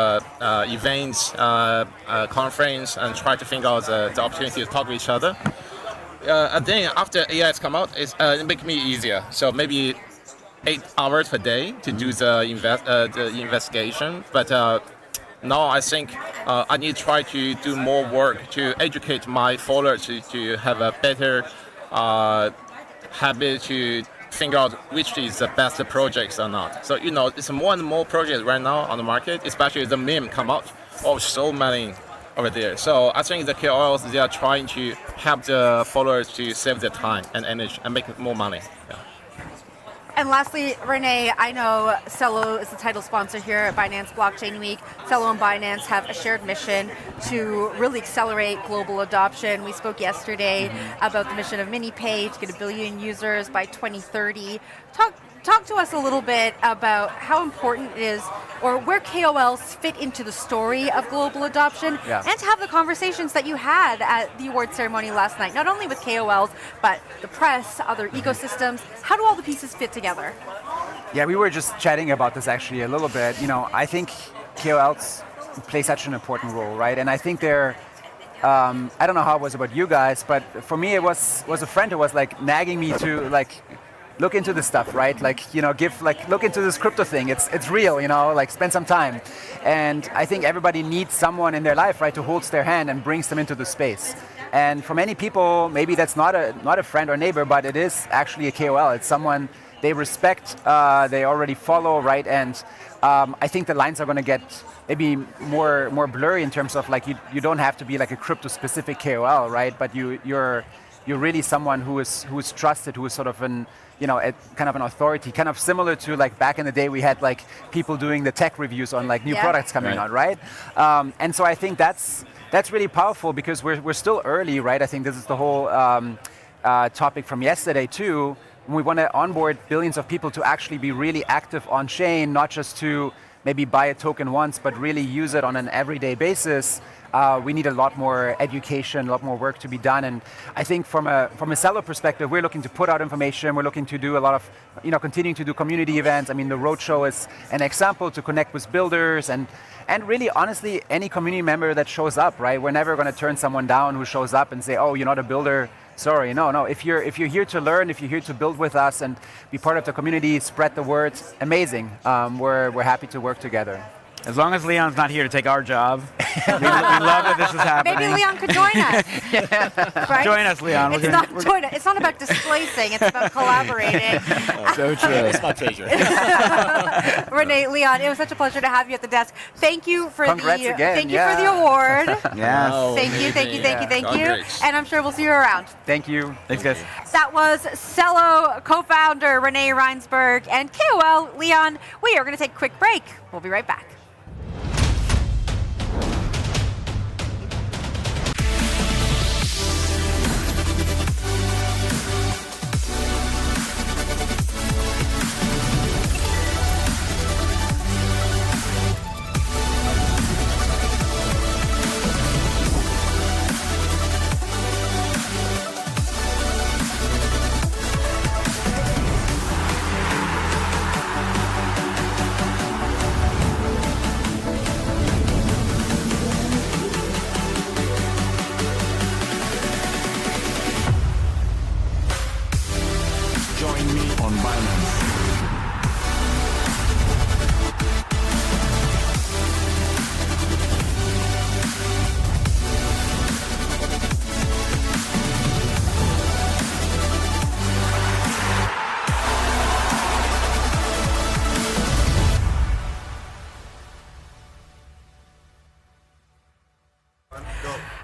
events, conference, and try to figure out the opportunity to talk to each other. I think after AI has come out, it makes me easier. So maybe 8 hours per day to do the investigation. But now I think I need to try to do more work to educate my followers to have a better habit to figure out which is the best projects or not. So it's more and more projects right now on the market, especially the meme come out. So many over there. So I think the KOLs, they are trying to help the followers to save their time and energy and make more money. Yeah. And lastly, Renee, I know Celo is the title sponsor here at Binance Blockchain Week. Celo and Binance have a shared mission to really accelerate global adoption. We spoke yesterday about the mission of MiniPay to get 1 billion users by 2030. Talk to us a little bit about how important it is, or where KOLs fit into the story of global adoption, and to have the conversations that you had at the award ceremony last night, not only with KOLs, but the press, other ecosystems. How do all the pieces fit together? Yeah, we were just chatting about this actually a little bit. I think KOLs play such an important role, right? And I think they're, I don't know how it was about you guys, but for me it was a friend who was nagging me to look into this stuff, right? Look into this crypto thing. It's real, spend some time. And I think everybody needs someone in their life, right, who holds their hand and brings them into the space. And for many people, maybe that's not a friend or neighbor, but it is actually a KOL. It's someone they respect, they already follow, right? And I think the lines are going to get maybe more blurry in terms of you don't have to be a crypto specific KOL, right? But you're you're really someone who is trusted, who is sort of an kind of an authority, kind of similar to like back in the day we had like people doing the tech reviews on like new products coming out, right? And so I think that's really powerful because we're still early, right? I think this is the whole topic from yesterday too. We want to onboard billions of people to actually be really active on chain, not just to maybe buy a token once, but really use it on an everyday basis. We need a lot more education, a lot more work to be done. And I think from a seller perspective, we're looking to put out information. We're looking to do a lot of, continuing to do community events. I mean, the roadshow is an example to connect with builders and really, honestly, any community member that shows up, right? We're never going to turn someone down who shows up and say, oh, you're not a builder. Sorry, no. If you're here to learn, if you're here to build with us and be part of the community, spread the word, amazing. We're happy to work together. As long as Leon's not here to take our job, we love that this is happening. Maybe Leon could join us. Right? Join us, Leon. It's not about displacing, it's about collaborating. So true. It's my pleasure. Renee, Leon, it was such a pleasure to have you at the desk. Thank you for Congrats again. Thank you for the award. Yes. Oh, Thank you. Congrats. And I'm sure we'll see you around. Thank you. Thanks, guys. That was Cello co-founder Renee Reinsberg and KOL Leon. We are going to take a quick break. We'll be right back. Join me on Binance.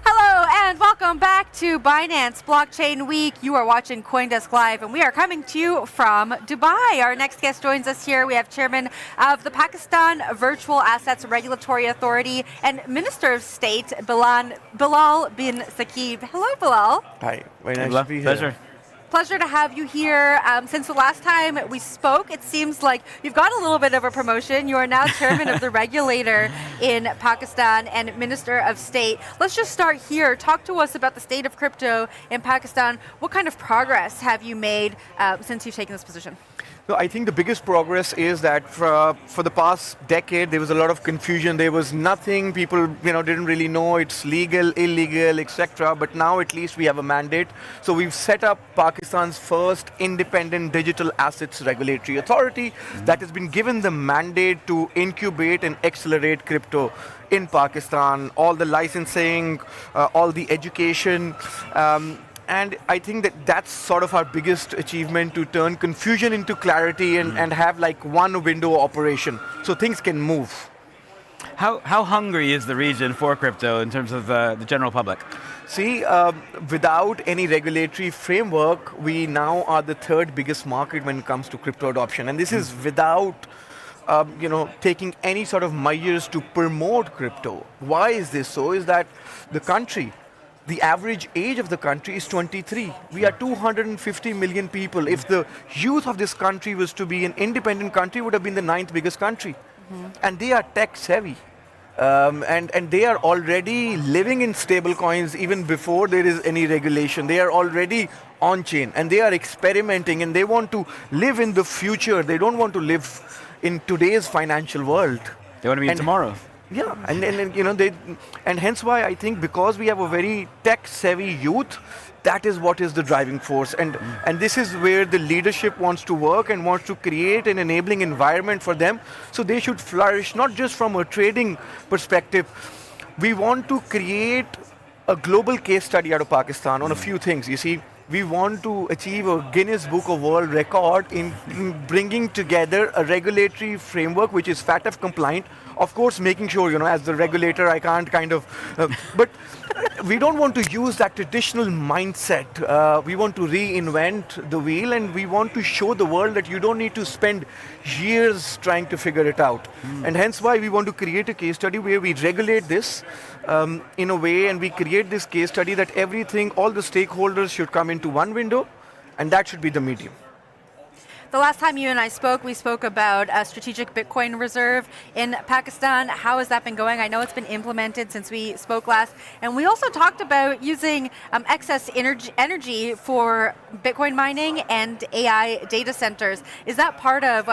Hello and welcome back to Binance Blockchain Week. You are watching CoinDesk Live and we are coming to you from Dubai. Our next guest joins us here. We have Chairman of the Pakistan Virtual Assets Regulatory Authority and Minister of State Bilal bin Saqib. Hello, Bilal. Hi, very nice to be here. Pleasure. Pleasure to have you here. Since the last time we spoke, it seems like you've got a little bit of a promotion. You are now chairman of the regulator in Pakistan and Minister of State. Let's just start here. Talk to us about the state of crypto in Pakistan. What kind of progress have you made since you've taken this position? So I think the biggest progress is that for the past decade, there was a lot of confusion. There was nothing. People, didn't really know it's legal, illegal, etc. But now at least we have a mandate. So we've set up Pakistan's first independent digital assets regulatory authority that has been given the mandate to incubate and accelerate crypto in Pakistan. All the licensing, all the education. And I think that that's sort of our biggest achievement, to turn confusion into clarity and have like one window operation so things can move. How hungry is the region for crypto in terms of the general public? See, without any regulatory framework, we now are the third biggest market when it comes to crypto adoption. And this is without taking any sort of measures to promote crypto. Why is this so? Is that the average age of the country is 23. We are 250 million people. If the youth of this country was to be an independent country, it would have been the 9th biggest country. And they are tech savvy. And they are already living in stable coins even before there is any regulation. They are already on chain and they are experimenting and they want to live in the future. They don't want to live in today's financial world. They want to be in tomorrow. Yeah, and hence why I think, because we have a very tech-savvy youth, that is what is the driving force. And this is where the leadership wants to work and wants to create an enabling environment for them, so they should flourish, not just from a trading perspective. We want to create a global case study out of Pakistan on a few things. You see, we want to achieve a Guinness Book of World Record in bringing together a regulatory framework which is FATF compliant. Of course, making sure, as the regulator, I can't but we don't want to use that traditional mindset. We want to reinvent the wheel, and we want to show the world that you don't need to spend years trying to figure it out. And hence why we want to create a case study where we regulate this in a way, and we create this case study that everything, all the stakeholders should come into one window, and that should be the medium. The last time you and I spoke, we spoke about a strategic Bitcoin reserve in Pakistan. How has that been going? I know it's been implemented since we spoke last. And we also talked about using excess energy for Bitcoin mining and AI data centers. Is that part of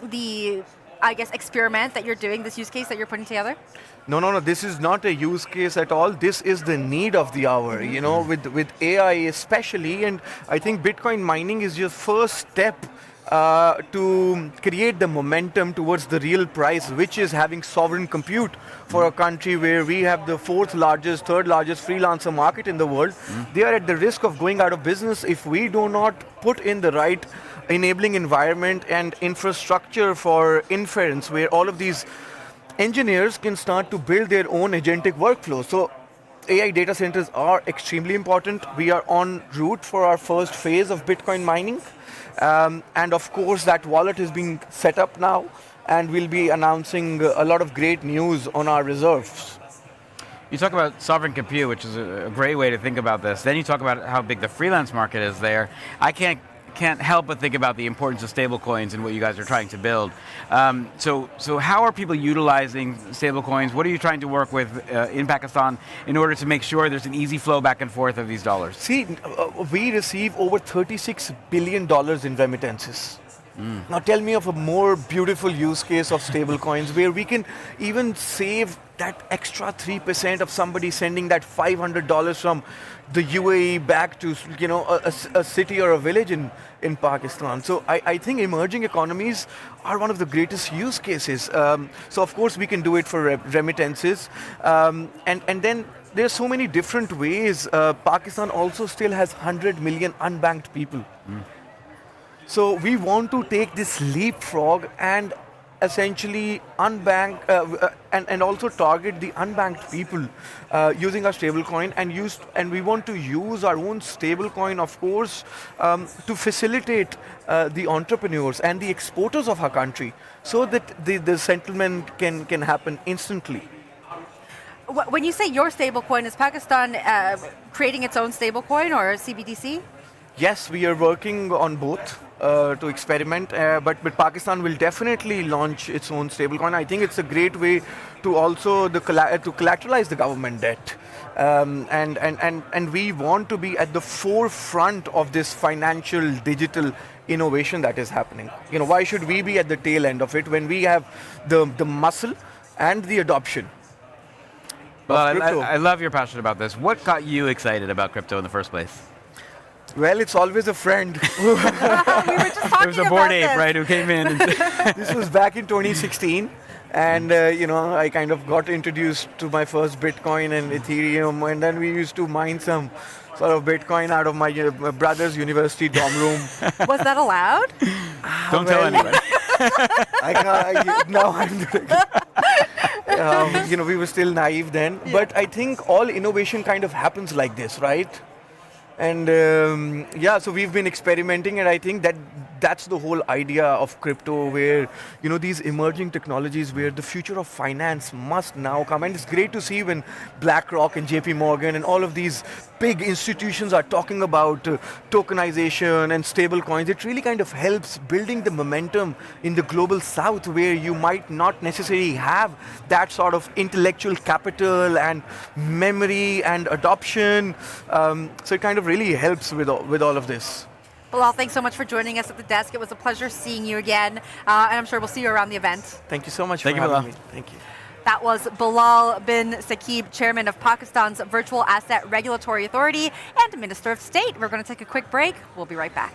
the, experiment that you're doing, this use case that you're putting together? No. This is not a use case at all. This is the need of the hour, with AI especially. And I think Bitcoin mining is your first step to create the momentum towards the real price, which is having sovereign compute for a country where we have the third largest freelancer market in the world. They are at the risk of going out of business if we do not put in the right enabling environment and infrastructure for inference, where all of these engineers can start to build their own agentic workflow. So AI data centers are extremely important. We are en route for our first phase of Bitcoin mining. And of course, that wallet is being set up now, and we'll be announcing a lot of great news on our reserves. You talk about sovereign compute, which is a great way to think about this. Then you talk about how big the freelance market is there. I can't help but think about the importance of stablecoins and what you guys are trying to build. So how are people utilizing stablecoins? What are you trying to work with in Pakistan in order to make sure there's an easy flow back and forth of these dollars? See, we receive over $36 billion in remittances. Now tell me of a more beautiful use case of stablecoins where we can even save that extra 3% of somebody sending that $500 from the UAE back to a city or a village in Pakistan. So I think emerging economies are one of the greatest use cases. So of course we can do it for remittances. And then there's so many different ways. Pakistan also still has 100 million unbanked people. So we want to take this leapfrog and essentially unbank and also target the unbanked people using our stablecoin, and we want to use our own stablecoin, of course, to facilitate the entrepreneurs and the exporters of our country, so that the settlement can happen instantly. When you say your stablecoin, is Pakistan creating its own stablecoin or CBDC? Yes, we are working on both to experiment, but Pakistan will definitely launch its own stablecoin. I think it's a great way to also to collateralize the government debt, and we want to be at the forefront of this financial digital innovation that is happening. Why should we be at the tail end of it when we have the muscle and the adoption? Well, I love your passion about this. What got you excited about crypto in the first place? Well, it's always a friend. We were just talking It was a bored ape, right, who came in. This was back in 2016. And, I kind of got introduced to my first Bitcoin and Ethereum. And then we used to mine some sort of Bitcoin out of my brother's university dorm room. Was that allowed? Don't tell anyone. Now I'm we were still naive then. Yeah. But I think all innovation kind of happens like this, right? And so we've been experimenting, and I think that's the whole idea of crypto, where these emerging technologies, where the future of finance must now come. And it's great to see when BlackRock and JP Morgan and all of these big institutions are talking about tokenization and stable coins. It really kind of helps building the momentum in the global south, where you might not necessarily have that sort of intellectual capital and memory and adoption. So it kind of really helps with all of this. Bilal, thanks so much for joining us at the desk. It was a pleasure seeing you again, and I'm sure we'll see you around the event. Thank you so much for having me. Thank you. That was Bilal bin Saqib, chairman of Pakistan's Virtual Asset Regulatory Authority and Minister of State. We're going to take a quick break. We'll be right back.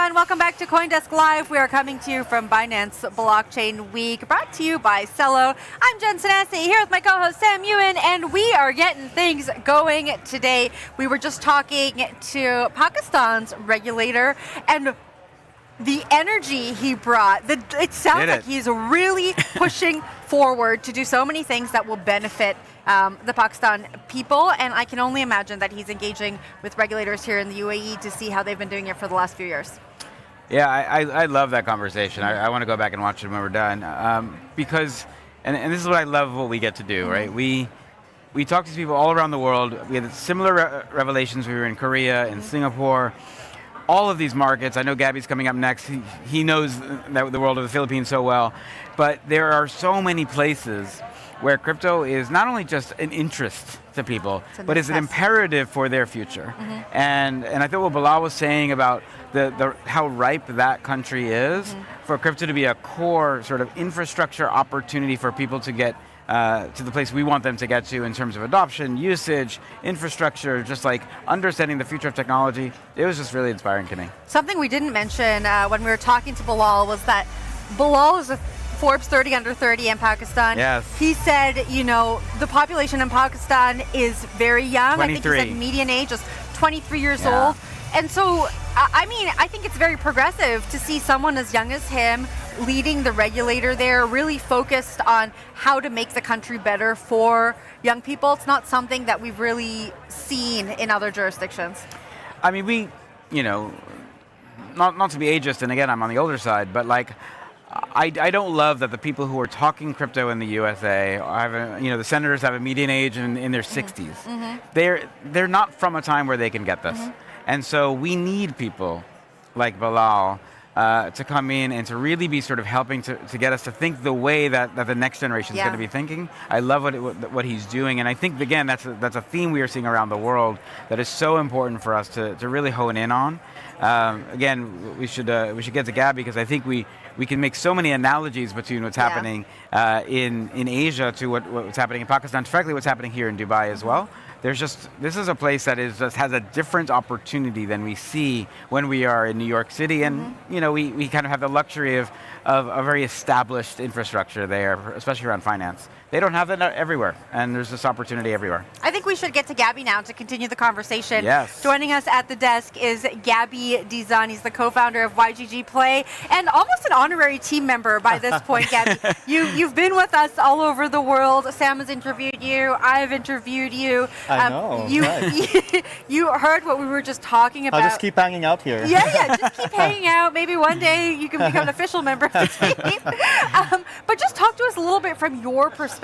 everyone. Welcome back to CoinDesk Live. We are coming to you from Binance Blockchain Week, brought to you by Cello. I'm Jen Sanasi, here with my co-host Sam Ewan, and we are getting things going today. We were just talking to Pakistan's regulator, and the energy he brought, it sounds like he's really pushing forward to do so many things that will benefit the Pakistan people, and I can only imagine that he's engaging with regulators here in the UAE to see how they've been doing it for the last few years. Yeah, I love that conversation. I want to go back and watch it when we're done because, and this is what I love what we get to do, right? We talk to people all around the world. We had similar revelations. We were in Korea, in Singapore, all of these markets. I know Gabby's coming up next. He knows the world of the Philippines so well, but there are so many places where crypto is not only just an interest to people, but is an imperative for their future. And I thought what Bilal was saying about how ripe that country is for crypto to be a core sort of infrastructure opportunity for people to get to the place we want them to get to in terms of adoption, usage, infrastructure, just like understanding the future of technology. It was just really inspiring to me. Something we didn't mention when we were talking to Bilal was that Bilal is a Forbes 30 under 30 in Pakistan. Yes. He said, the population in Pakistan is very young. 23. I think he said median age is 23 years old. And so, I think it's very progressive to see someone as young as him leading the regulator there, really focused on how to make the country better for young people. It's not something that we've really seen in other jurisdictions. I mean, not to be ageist, and again, I'm on the older side, but like, I don't love that the people who are talking crypto in the USA, the senators have a median age in their 60s. They're not from a time where they can get this. And so we need people like Bilal to come in and to really be sort of helping to get us to think the way that the next generation is going to be thinking. I love what he's doing, and I think, again, that's a theme we are seeing around the world that is so important for us to really hone in on. Again, we should get to Gabby, because I think we can make so many analogies between what's happening in Asia to what's happening in Pakistan, frankly what's happening here in Dubai as well. This is a place that has a different opportunity than we see when we are in New York City, and we kind of have the luxury of a very established infrastructure there, especially around finance. They don't have that everywhere, and there's this opportunity everywhere. I think we should get to Gabby now to continue the conversation. Yes. Joining us at the desk is Gabby Dizan. He's the co-founder of YGG Play and almost an honorary team member by this point, Gabby. You've been with us all over the world. Sam has interviewed you. I've interviewed you. I know. You heard what we were just talking about. I'll just keep hanging out here. Yeah, just keep hanging out. Maybe one day you can become an official member of the team. But just talk to us a little bit from your perspective.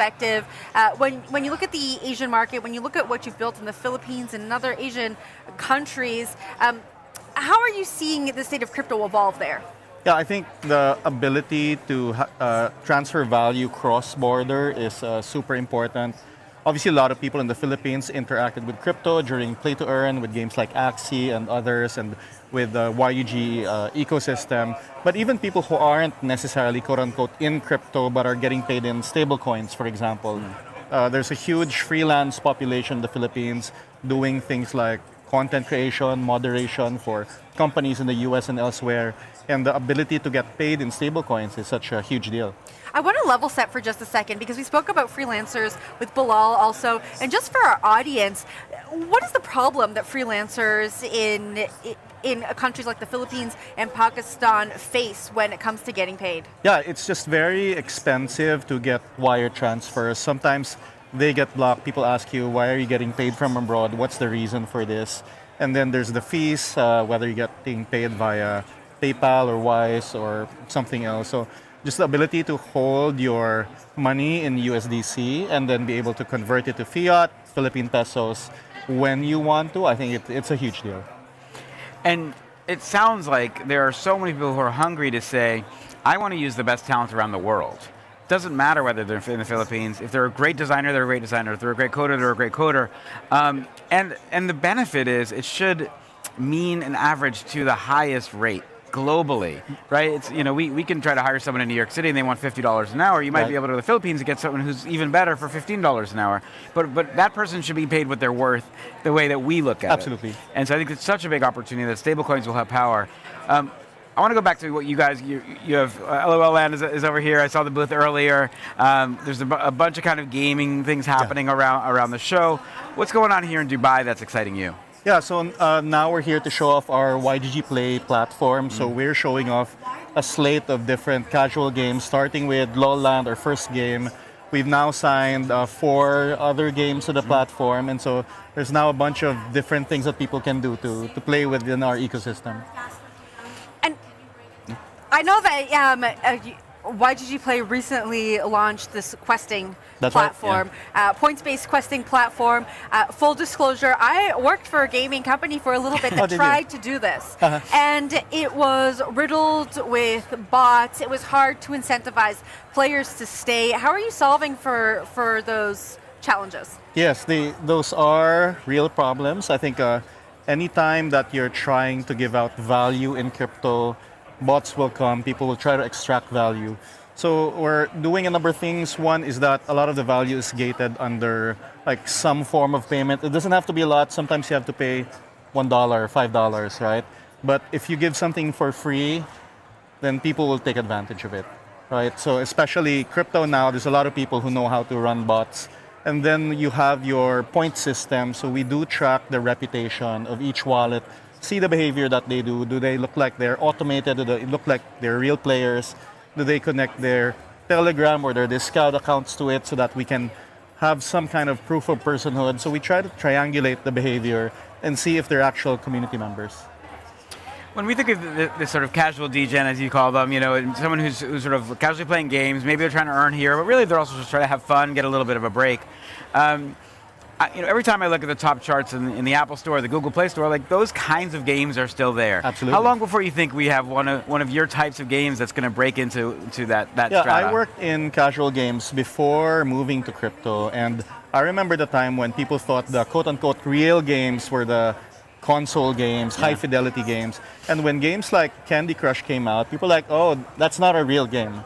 When you look at the Asian market, when you look at what you've built in the Philippines and in other Asian countries, how are you seeing the state of crypto evolve there? Yeah, I think the ability to transfer value cross-border is super important. Obviously, a lot of people in the Philippines interacted with crypto during Play to Earn with games like Axie and others, and with the YUG ecosystem. But even people who aren't necessarily quote-unquote in crypto but are getting paid in stablecoins, for example. There's a huge freelance population in the Philippines doing things like content creation, moderation for companies in the US and elsewhere. And the ability to get paid in stablecoins is such a huge deal. I want to level set for just a second, because we spoke about freelancers with Bilal also. And just for our audience, what is the problem that freelancers in countries like the Philippines and Pakistan face when it comes to getting paid? Yeah, it's just very expensive to get wire transfers. Sometimes they get blocked. People ask you, why are you getting paid from abroad? What's the reason for this? And then there's the fees, whether you're getting paid via PayPal or Wise or something else. So just the ability to hold your money in USDC and then be able to convert it to fiat, Philippine pesos, when you want to, I think it's a huge deal. And it sounds like there are so many people who are hungry to say, I want to use the best talent around the world. It doesn't matter whether they're in the Philippines. If they're a great designer, they're a great designer. If they're a great coder, they're a great coder. And the benefit is it should mean an average to the highest rate globally, right? It's, we can try to hire someone in New York City and they want $50 an hour. You might be able to go to the Philippines and get someone who's even better for $15 an hour. But that person should be paid what they're worth the way that we look at it. Absolutely. And so I think it's such a big opportunity that stablecoins will have power. I want to go back to what you guys, you have, LOL Land is over here. I saw the booth earlier. There's a bunch of kind of gaming things happening around the show. What's going on here in Dubai that's exciting you? Yeah, so now we're here to show off our YGG Play platform. So we're showing off a slate of different casual games, starting with LOL Land, our first game. We've now signed 4 other games to the platform, and so there's now a bunch of different things that people can do to play within our ecosystem. And I know that YGG Play recently launched this questing platform, points-based questing platform. Full disclosure, I worked for a gaming company for a little bit that tried to do this. And it was riddled with bots. It was hard to incentivize players to stay. How are you solving for those challenges? Yes, those are real problems. I think anytime that you're trying to give out value in crypto, bots will come, people will try to extract value. So we're doing a number of things. One is that a lot of the value is gated under like some form of payment. It doesn't have to be a lot. Sometimes you have to pay $1, $5, right? But if you give something for free, then people will take advantage of it, right? So especially crypto now, there's a lot of people who know how to run bots. And then you have your point system. So we do track the reputation of each wallet, see the behavior that they do. Do they look like they're automated? Do they look like they're real players? Do they connect their Telegram or their Discord accounts to it so that we can have some kind of proof of personhood? So we try to triangulate the behavior and see if they're actual community members. When we think of this sort of casual degen, as you call them, someone who's sort of casually playing games, maybe they're trying to earn here, but really they're also just trying to have fun, get a little bit of a break. Every time I look at the top charts in the Apple Store, the Google Play Store, like those kinds of games are still there. Absolutely. How long before you think we have one of your types of games that's going to break into that strata? I worked in casual games before moving to crypto, and I remember the time when people thought the quote-unquote real games were the console games, high-fidelity games. And when games like Candy Crush came out, people were like, oh, that's not a real game.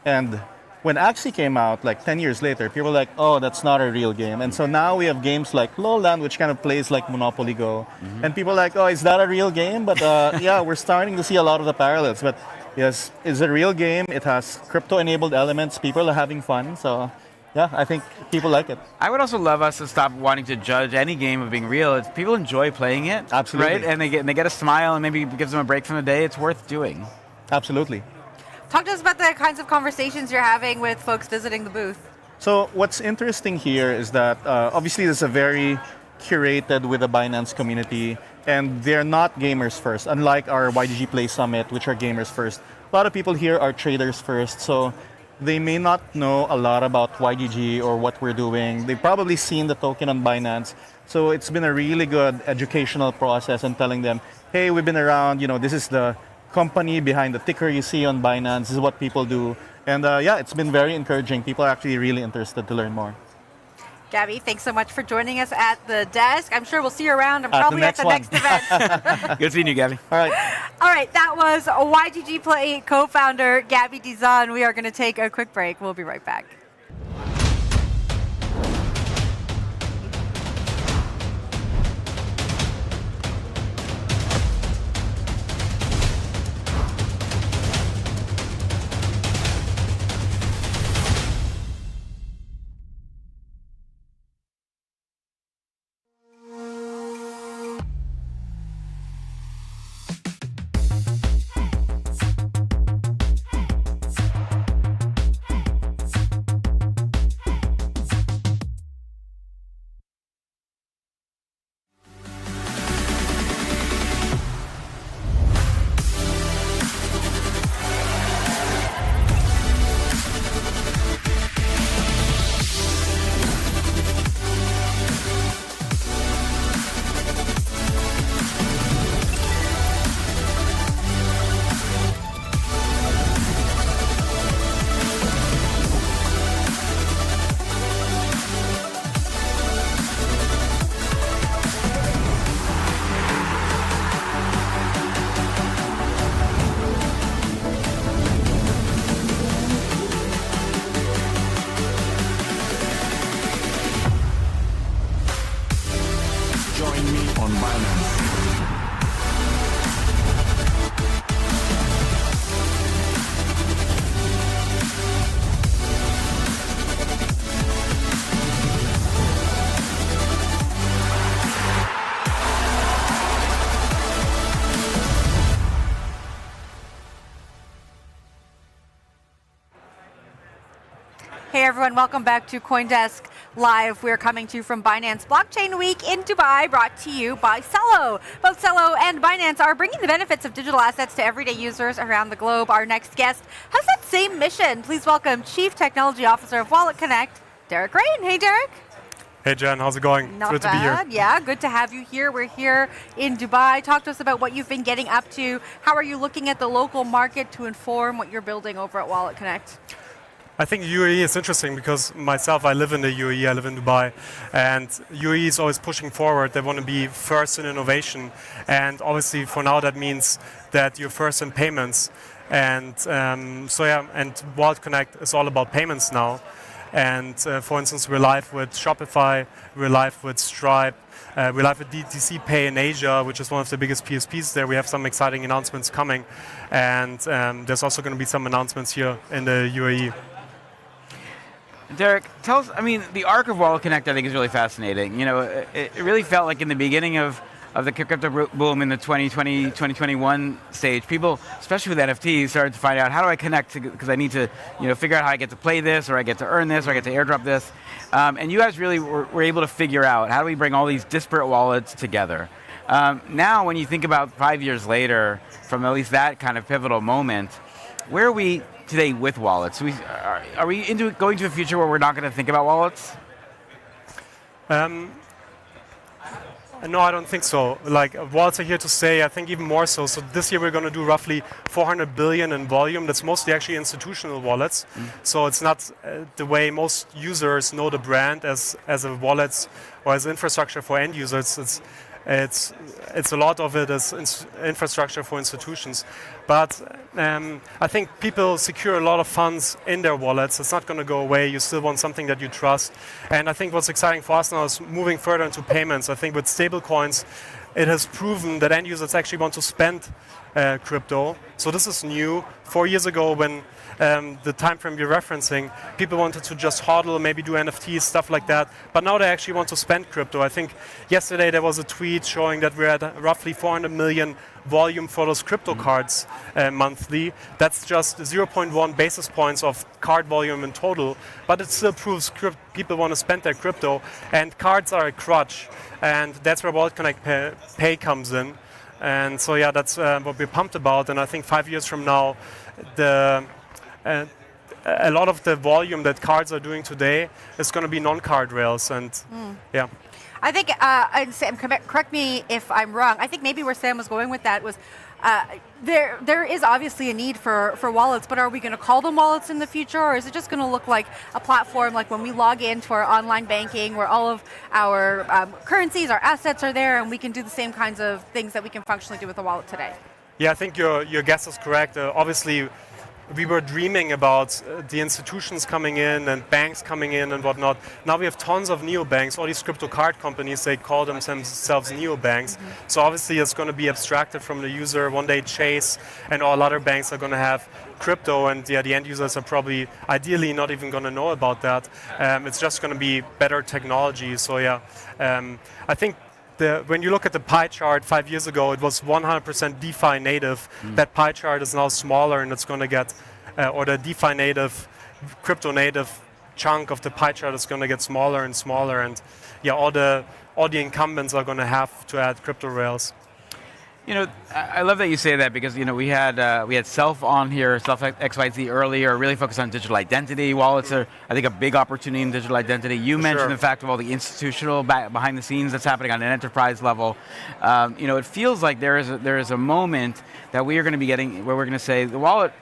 And when Axie came out, like 10 years later, people were like, oh, that's not a real game. And so now we have games like LOL Land, which kind of plays like Monopoly Go. And people are like, oh, is that a real game? But yeah, we're starting to see a lot of the parallels. But yes, it's a real game. It has crypto-enabled elements. People are having fun. So yeah, I think people like it. I would also love us to stop wanting to judge any game of being real. If people enjoy playing it, absolutely, right? And they get a smile and maybe gives them a break from the day. It's worth doing. Absolutely. Talk to us about the kinds of conversations you're having with folks visiting the booth. So what's interesting here is that obviously this is a very curated with the Binance community, and they're not gamers first, unlike our YGG Play Summit, which are gamers first. A lot of people here are traders first, so they may not know a lot about YGG or what we're doing. They've probably seen the token on Binance. So it's been a really good educational process and telling them, hey, we've been around, this is the company behind the ticker you see on Binance. This is what people do. And yeah, it's been very encouraging. People are actually really interested to learn more. Gabby, thanks so much for joining us at the desk. I'm sure we'll see you around. I'm probably at the next event. Good seeing you, Gabby. All right. All right, that was YGG Play co-founder Gabby Dizon. We are going to take a quick break. We'll be right back. Hey everyone, welcome back to CoinDesk Live. We're coming to you from Binance Blockchain Week in Dubai, brought to you by Cello. Both Cello and Binance are bringing the benefits of digital assets to everyday users around the globe. Our next guest has that same mission. Please welcome Chief Technology Officer of Wallet Connect, Derek Rain. Hey Derek. Hey Jen, how's it going? Not good bad. to be here. Yeah, good to have you here. We're here in Dubai. Talk to us about what you've been getting up to. How are you looking at the local market to inform what you're building over at Wallet Connect? I think UAE is interesting because myself, I live in the UAE, I live in Dubai, and UAE is always pushing forward. They want to be first in innovation, and obviously for now that means that you're first in payments. And and Wallet Connect is all about payments now. And for instance, we're live with Shopify, we're live with Stripe, we're live with DTC Pay in Asia, which is one of the biggest PSPs there. We have some exciting announcements coming, and there's also going to be some announcements here in the UAE. Derek, tell us, the arc of Wallet Connect I think is really fascinating. It really felt like in the beginning of the crypto boom in the 2020, 2021 stage, people, especially with NFTs, started to find out, how do I connect, because I need to figure out how I get to play this, or I get to earn this, or I get to airdrop this. And you guys really were able to figure out, how do we bring all these disparate wallets together? Now, when you think about 5 years later, from at least that kind of pivotal moment, where are we today with wallets? Are we going to a future where we're not going to think about wallets? No, I don't think so. Wallets are here to stay, I think even more so. So this year we're going to do roughly 400 billion in volume. That's mostly actually institutional wallets. So it's not the way most users know the brand as a wallet or as infrastructure for end users. It's a lot of it as infrastructure for institutions. But I think people secure a lot of funds in their wallets. It's not going to go away. You still want something that you trust. And I think what's exciting for us now is moving further into payments. I think with stablecoins, it has proven that end users actually want to spend crypto. So this is new. 4 years ago, when the time frame you're referencing, people wanted to just hodl, maybe do NFTs, stuff like that. But now they actually want to spend crypto. I think yesterday there was a tweet showing that we're at roughly 400 million volume for those crypto cards monthly. That's just 0.1 basis points of card volume in total, but it still proves people want to spend their crypto, and cards are a crutch, and that's where Wallet Connect Pay comes in. And so yeah, that's what we're pumped about, and I think 5 years from now, a lot of the volume that cards are doing today is going to be non-card rails, and yeah. I think, and Sam, correct me if I'm wrong, I think maybe where Sam was going with that was, there is obviously a need for wallets, but are we going to call them wallets in the future, or is it just going to look like a platform like when we log into our online banking where all of our currencies, our assets are there, and we can do the same kinds of things that we can functionally do with a wallet today? Yeah, I think your guess is correct. Obviously, we were dreaming about the institutions coming in and banks coming in and whatnot. Now we have tons of neobanks. All these crypto card companies, they call themselves neobanks. So obviously it's going to be abstracted from the user. One day Chase and all other banks are going to have crypto, and yeah, the end users are probably ideally not even going to know about that. It's just going to be better technology. So yeah, I think when you look at the pie chart 5 years ago, it was 100% DeFi native. That pie chart is now smaller, and it's going to get, or the DeFi native, crypto native chunk of the pie chart is going to get smaller and smaller. And yeah, all the incumbents are going to have to add crypto rails. I love that you say that, because we had Self on here, Self XYZ earlier, really focused on digital identity. Wallets are, I think, a big opportunity in digital identity. You mentioned the fact of all the institutional behind the scenes that's happening on an enterprise level. It feels like there is a moment that we are going to be getting where we're going to say the wallet,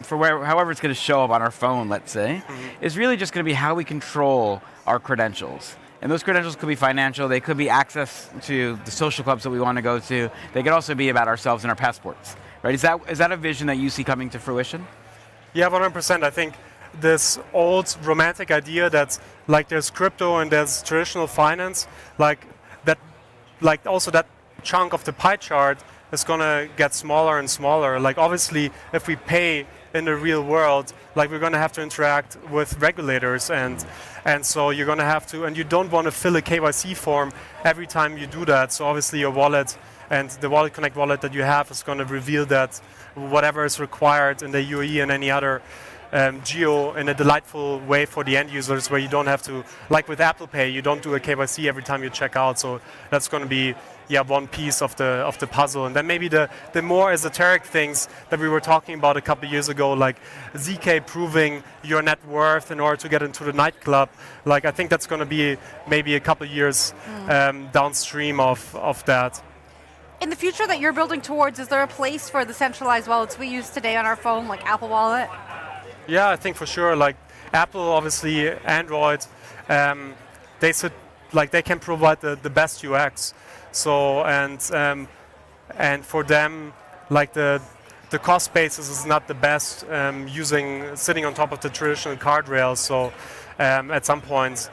however it's going to show up on our phone, let's say, is really just going to be how we control our credentials. And those credentials could be financial, they could be access to the social clubs that we want to go to. They could also be about ourselves and our passports, right? Is that a vision that you see coming to fruition? Yeah, 100%. I think this old romantic idea that there's crypto and there's traditional finance, also that chunk of the pie chart is going to get smaller and smaller. Obviously, if we pay in the real world, we're going to have to interact with regulators, and so you're going to have to, and you don't want to fill a KYC form every time you do that. So obviously your wallet and the Wallet Connect wallet that you have is going to reveal that whatever is required in the UAE and any other geo in a delightful way for the end users, where you don't have to, like with Apple Pay, you don't do a KYC every time you check out. So that's going to be one piece of the puzzle. And then maybe the more esoteric things that we were talking about a couple of years ago, like ZK proving your net worth in order to get into the nightclub. Like, I think that's going to be maybe a couple of years downstream of that. In the future that you're building towards, is there a place for the centralized wallets we use today on our phone, like Apple Wallet? Yeah, I think for sure. Like Apple, obviously, Android, they can provide the best UX. So and for them, like the cost basis is not the best sitting on top of the traditional card rails. So at some point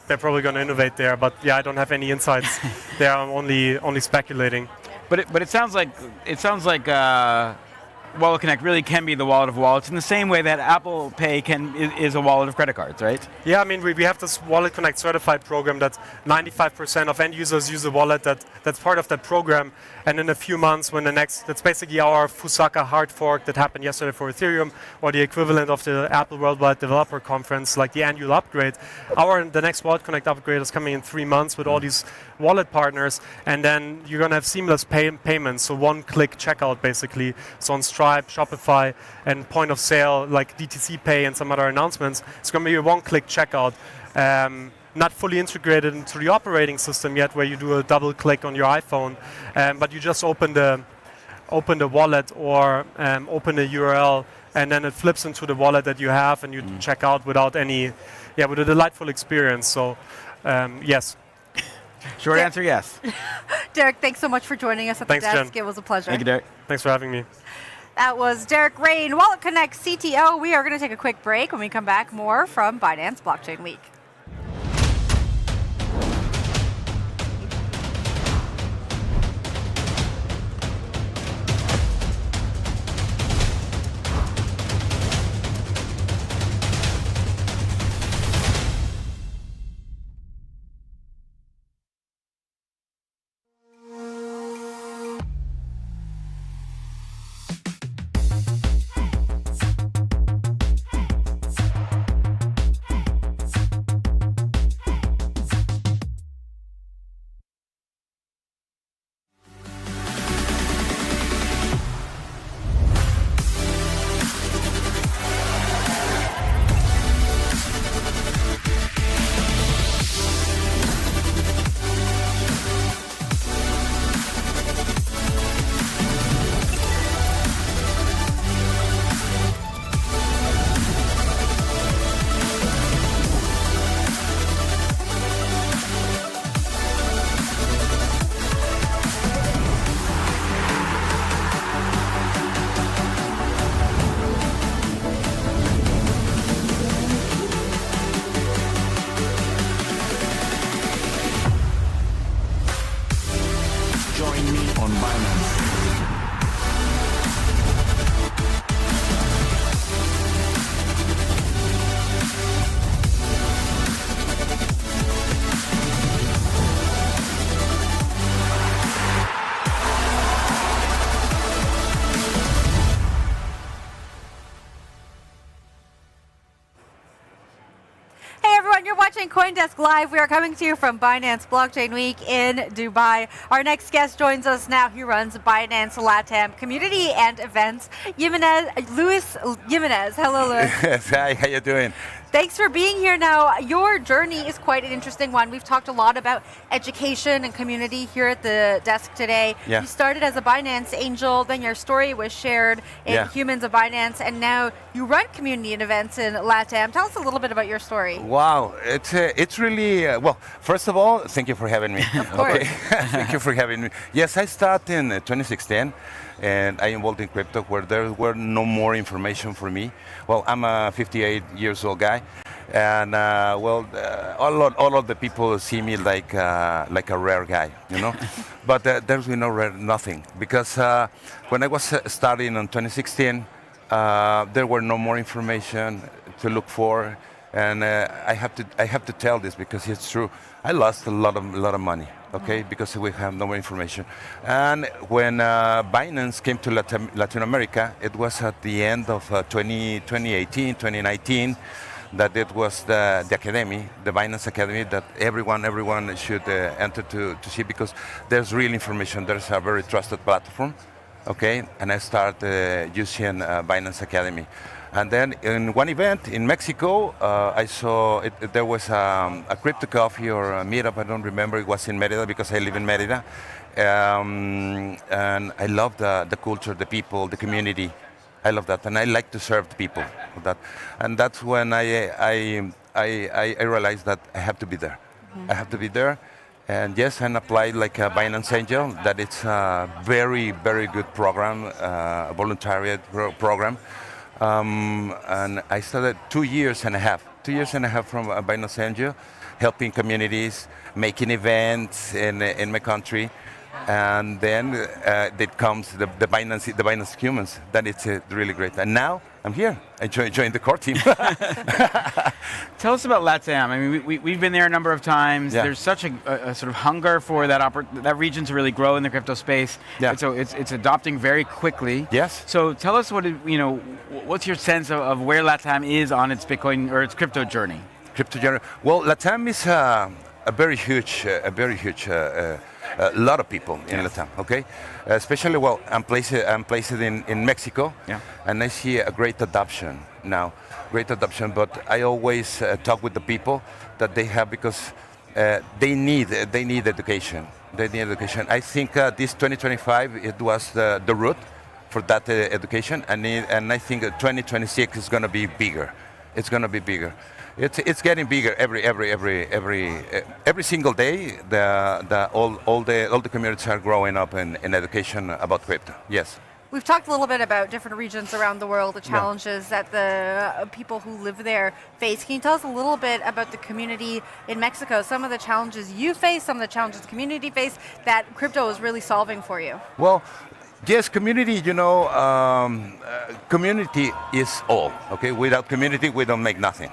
they're probably going to innovate there. But yeah, I don't have any insights there. I'm only speculating. But it sounds like Wallet Connect really can be the wallet of wallets in the same way that Apple Pay is a wallet of credit cards, right? Yeah, I mean, we have this Wallet Connect certified program that 95% of end users use a wallet that's part of that program. And in a few months, that's basically our Fusaka hard fork that happened yesterday for Ethereum, or the equivalent of the Apple Worldwide Developer Conference, like the annual upgrade. The next Wallet Connect upgrade is coming in 3 months with all these wallet partners, and then you're going to have seamless payments, so one-click checkout basically. So on Stripe, Shopify, and point of sale like DTC Pay and some other announcements, it's going to be a one-click checkout. Not fully integrated into the operating system yet, where you do a double click on your iPhone, but you just open the wallet or open a URL, and then it flips into the wallet that you have, and you check out with a delightful experience. So yes. Short answer, yes. Derek, thanks so much for joining us at the desk. Jen. It was a pleasure. Thank you, Derek. Thanks for having me. That was Derek Rain, Wallet Connect CTO. We are going to take a quick break. When we come back, more from Binance Blockchain Week. You're watching CoinDesk Live. We are coming to you from Binance Blockchain Week in Dubai. Our next guest joins us now. He runs Binance LATAM Community and Events. Luis Jimenez. Hello, Luis. Yes, hi, how you doing? Thanks for being here now. Your journey is quite an interesting one. We've talked a lot about education and community here at the desk today. Yeah. You started as a Binance angel, then your story was shared in Humans of Binance, and now you run community and events in LATAM. Tell us a little bit about your story. Wow, it's really, well, first of all, thank you for having me. Of course. Okay. Thank you for having me. Yes, I started in 2016. And I involved in crypto where there were no more information for me. Well, I'm a 58 years old guy, and all of the people see me like a rare guy, you know. But there's no rare nothing, because when I was starting in 2016, there were no more information to look for. And I have to tell this because it's true. I lost a lot of money, okay, because we have no more information. And when Binance came to Latin America, it was at the end of 2018, 2019, that it was the academy, the Binance Academy, that everyone should enter to see, because there's real information. There's a very trusted platform, okay, and I started using Binance Academy. And then in one event in Mexico, I saw there was a crypto coffee or a meetup, I don't remember, it was in Merida because I live in Merida. And I love the culture, the people, the community. I love that, and I like to serve the people with that. And that's when I realized that I have to be there. I have to be there. And yes, and applied like a Binance Angel, that it's a very, very good program, a voluntary program. And I started 2 years and a half from Binance Angel, helping communities, making events in my country. And then it comes the Binance Humans. That it's really great. And now I'm here. I joined the core team. Tell us about LATAM. I mean, we've been there a number of times. Yeah. There's such a sort of hunger for that region to really grow in the crypto space. Yeah. And so it's adopting very quickly. Yes. So tell us what's your sense of where LATAM is on its Bitcoin or its crypto journey? Well, LATAM is a very huge, a lot of people in Latam, okay? Especially, well, I'm placed in Mexico, and I see a great adoption now, but I always talk with the people that they have, because they need education. They need education. I think this 2025, it was the route for that education, and I think 2026 is going to be bigger. It's going to be bigger. It's getting bigger every single day. All the communities are growing up in education about crypto. Yes. We've talked a little bit about different regions around the world, the challenges that the people who live there face. Can you tell us a little bit about the community in Mexico, some of the challenges you face, some of the challenges the community face that crypto is really solving for you? Well, yes, community, community is all, okay? Without community, we don't make nothing.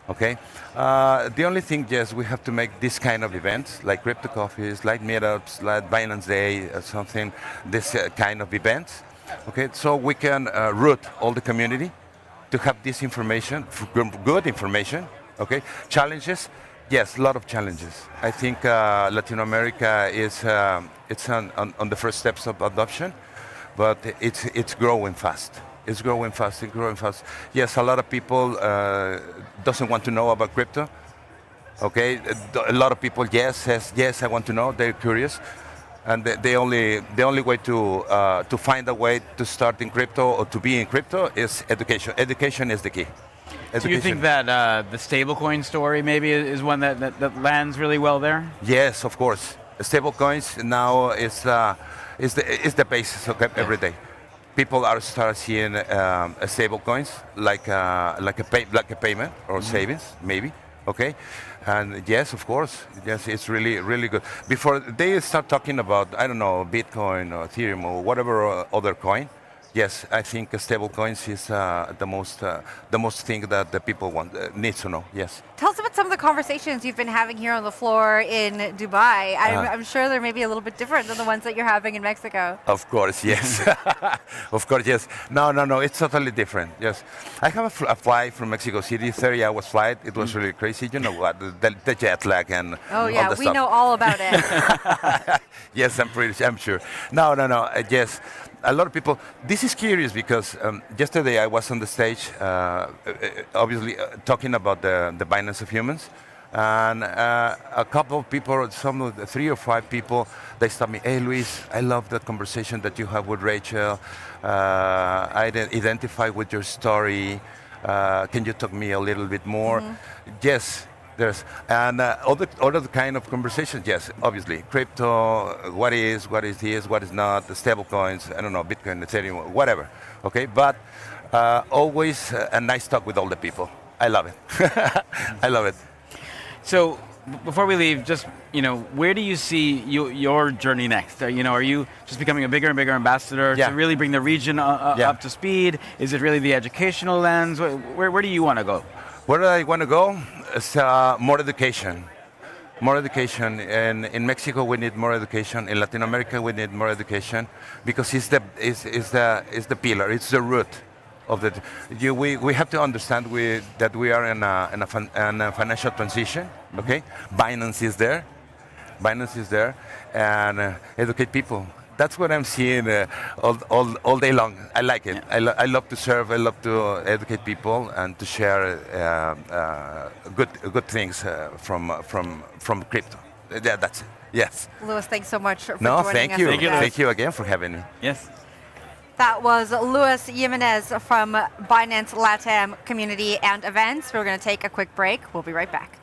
Okay, the only thing, yes, we have to make this kind of events, like crypto coffees, like meetups, like Binance Day, or something, this kind of events. Okay, so we can route all the community to have this information, good information. Okay, challenges, yes, a lot of challenges. I think Latin America is it's on the first steps of adoption, but it's growing fast. It's growing fast. Yes, a lot of people doesn't want to know about crypto. Okay, a lot of people, yes, I want to know. They're curious, and the only way to find a way to start in crypto or to be in crypto is education. Education is the key. Do you think that the stablecoin story maybe is one that lands really well there? Yes, of course. Stablecoins now is the basis of every day. People are start seeing stable coins like a payment or savings, maybe. Okay, and yes, of course, yes, it's really good. Before they start talking about, I don't know, Bitcoin or Ethereum or whatever other coin, yes, I think stable coins is the most thing that the people need to know. Yes. Tell us about some of the conversations you've been having here on the floor in Dubai. I'm sure they're maybe a little bit different than the ones that you're having in Mexico. Of course, yes. Of course, yes. No, it's totally different. Yes, I have a flight from Mexico City, 30-hour flight. It was really crazy. You know what? The jet lag and oh yeah, all the we stuff. know all about it. Yes, I'm sure. No. Yes. A lot of people. This is curious because yesterday I was on the stage, obviously talking about the Binance of Humans, and a couple of people, some of the 3 or 5 people, they stopped me. Hey, Luis, I love that conversation that you have with Rachel. I identify with your story. Can you talk me a little bit more? Mm-hmm. Yes. There's other kind of conversations. Yes, obviously, crypto. What is this? What is not? The stable coins. I don't know, Bitcoin, Ethereum, whatever. Okay, but always a nice talk with all the people. I love it. I love it. So before we leave, just where do you see your journey next? Are you just becoming a bigger and bigger ambassador to really bring the region up to speed? Is it really the educational lens? Where do you want to go? Where I want to go is more education. More education. And in Mexico, we need more education. In Latin America, we need more education because it's the pillar, it's the root of the. We have to understand that we are in a financial transition. Okay, Binance is there. And educate people. That's what I'm seeing all day long. I like it. I love to serve. I love to educate people and to share good things from crypto. Yeah, that's it. Yes. Louis, thanks so much for joining us. Thank you. Today. Thank you again for having me. Yes. That was Luis Jimenez from Binance LATAM Community and Events. We're going to take a quick break. We'll be right back.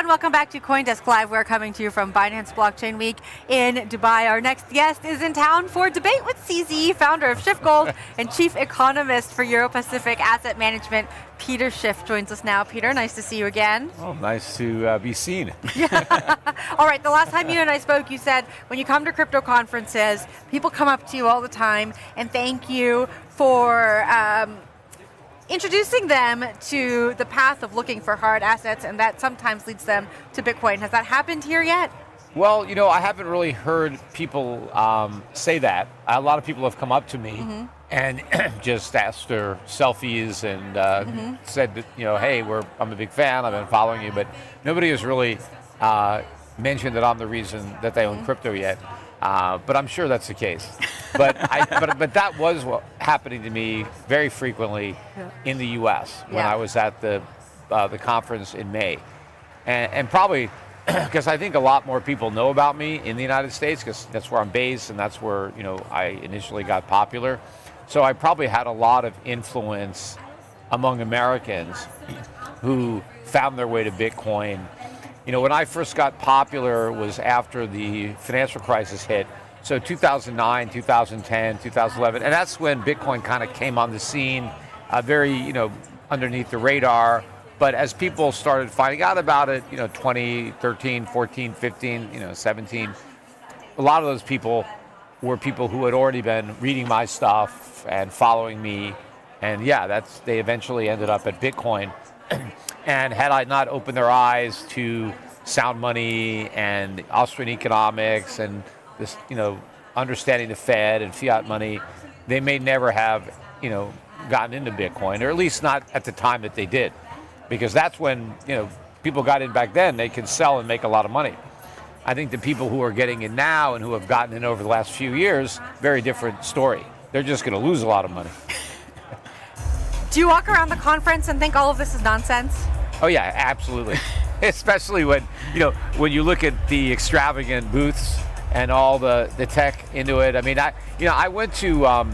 Welcome back to CoinDesk Live. We're coming to you from Binance Blockchain Week in Dubai. Our next guest is in town for Debate with CZ, founder of SchiffGold and chief economist for Euro-Pacific Asset Management. Peter Schiff joins us now. Peter, nice to see you again. Oh, nice to be seen. Yeah. All right, the last time you and I spoke, you said when you come to crypto conferences, people come up to you all the time and thank you for introducing them to the path of looking for hard assets, and that sometimes leads them to Bitcoin. Has that happened here yet? Well, you know, I haven't really heard people say that. A lot of people have come up to me and just asked for selfies and said that, you know, hey, I'm a big fan, I've been following you, but nobody has really mentioned that I'm the reason that they own crypto yet. But I'm sure that's the case. But but that was happening to me very frequently in the U.S. when I was at the conference in May, and probably because I think a lot more people know about me in the United States because that's where I'm based and that's where I initially got popular. So I probably had a lot of influence among Americans who found their way to Bitcoin. You know, when I first got popular was after the financial crisis hit. So 2009, 2010, 2011, and that's when Bitcoin kind of came on the scene, very, underneath the radar. But as people started finding out about it, 2013, 14, 15, 17, a lot of those people were people who had already been reading my stuff and following me. And they eventually ended up at Bitcoin. And had I not opened their eyes to sound money and Austrian economics and this, understanding the Fed and fiat money, they may never have, gotten into Bitcoin, or at least not at the time that they did, because that's when, people got in back then. They can sell and make a lot of money. I think the people who are getting in now and who have gotten in over the last few years, very different story. They're just going to lose a lot of money. Do you walk around the conference and think all of this is nonsense? Oh yeah, absolutely. Especially when you look at the extravagant booths and all the tech into it. I mean, I went to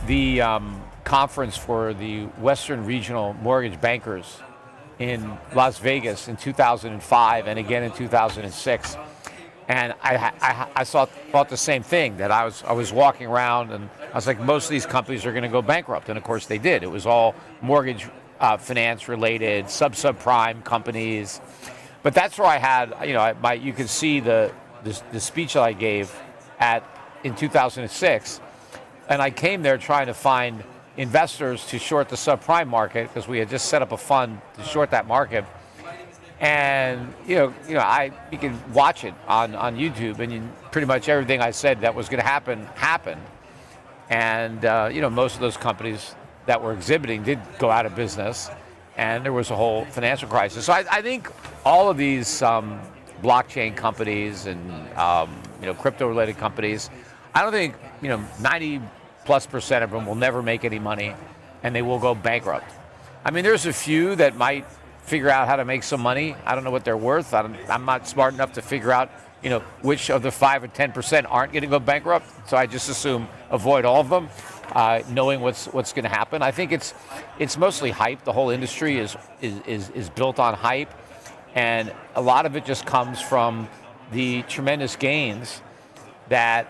the conference for the Western Regional Mortgage Bankers in Las Vegas in 2005 and again in 2006. And I thought the same thing, that I was walking around and I was like, most of these companies are going to go bankrupt. And of course they did. It was all mortgage finance related, subprime companies. But that's where I had, you can see the speech that I gave in 2006. And I came there trying to find investors to short the subprime market because we had just set up a fund to short that market. And you can watch it on YouTube, and pretty much everything I said that was going to happen happened. And most of those companies that were exhibiting did go out of business, and there was a whole financial crisis. So I think all of these blockchain companies and crypto-related companies, I don't think 90+% of them will never make any money, and they will go bankrupt. I mean, there's a few that might figure out how to make some money. I don't know what they're worth. I'm not smart enough to figure out, which of the 5 or 10% aren't going to go bankrupt. So I just assume avoid all of them, knowing what's going to happen. I think it's mostly hype. The whole industry is built on hype, and a lot of it just comes from the tremendous gains that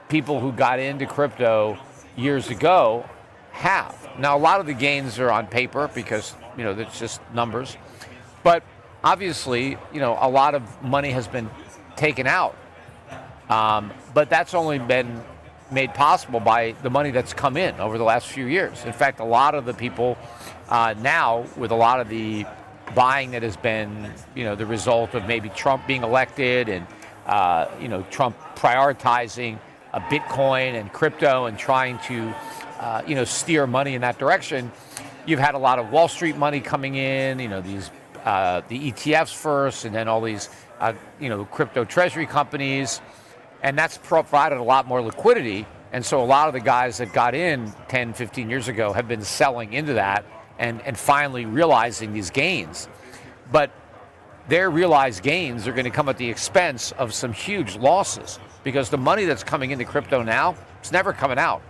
people who got into crypto years ago have. Now, a lot of the gains are on paper because, it's just numbers. But obviously, a lot of money has been taken out. But that's only been made possible by the money that's come in over the last few years. In fact, a lot of the people now, with a lot of the buying that has been, the result of maybe Trump being elected and, Trump prioritizing Bitcoin and crypto and trying to, steer money in that direction, you've had a lot of Wall Street money coming in, these the ETFs first, and then all these, crypto treasury companies, and that's provided a lot more liquidity. And so a lot of the guys that got in 10, 15 years ago have been selling into that and finally realizing these gains. But their realized gains are going to come at the expense of some huge losses, because the money that's coming into crypto now, it's never coming out,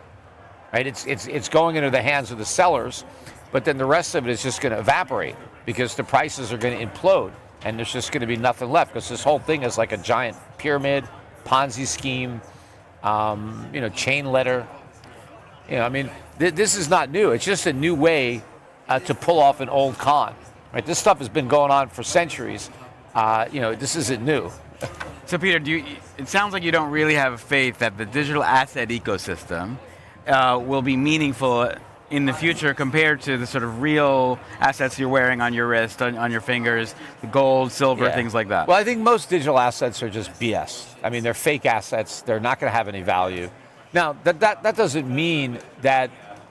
right? It's going into the hands of the sellers, but then the rest of it is just going to evaporate because the prices are going to implode, and there's just going to be nothing left, because this whole thing is like a giant pyramid, Ponzi scheme, chain letter. This is not new. It's just a new way to pull off an old con, right? This stuff has been going on for centuries. This isn't new. So Peter, it sounds like you don't really have faith that the digital asset ecosystem will be meaningful in the future compared to the sort of real assets you're wearing on your wrist, on your fingers, the gold, silver, things like that. Well, I think most digital assets are just BS. I mean, they're fake assets. They're not going to have any value. Now, that doesn't mean that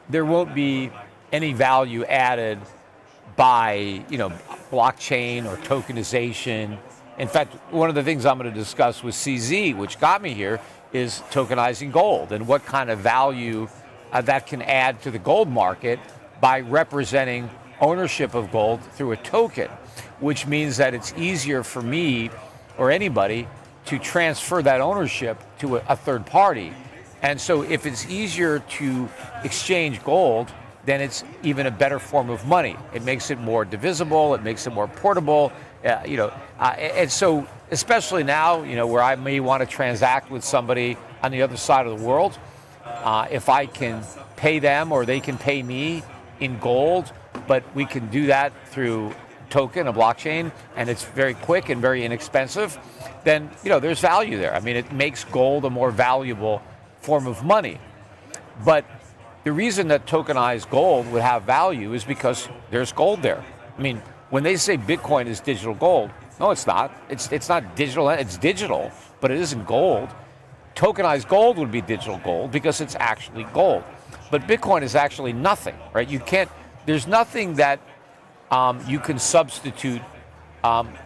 there won't be any value added by, blockchain or tokenization. In fact, one of the things I'm going to discuss with CZ, which got me here, is tokenizing gold and what kind of value that can add to the gold market by representing ownership of gold through a token, which means that it's easier for me or anybody to transfer that ownership to a third party. And so if it's easier to exchange gold, then it's even a better form of money. It makes it more divisible, it makes it more portable, and so especially now, where I may want to transact with somebody on the other side of the world, if I can pay them or they can pay me in gold, but we can do that through token, a blockchain, and it's very quick and very inexpensive, then there's value there. I mean, it makes gold a more valuable form of money. But the reason that tokenized gold would have value is because there's gold there. I mean, when they say Bitcoin is digital gold, no, it's not. It's not digital. It's digital, but it isn't gold. Tokenized gold would be digital gold because it's actually gold. But Bitcoin is actually nothing, right? There's nothing that you can substitute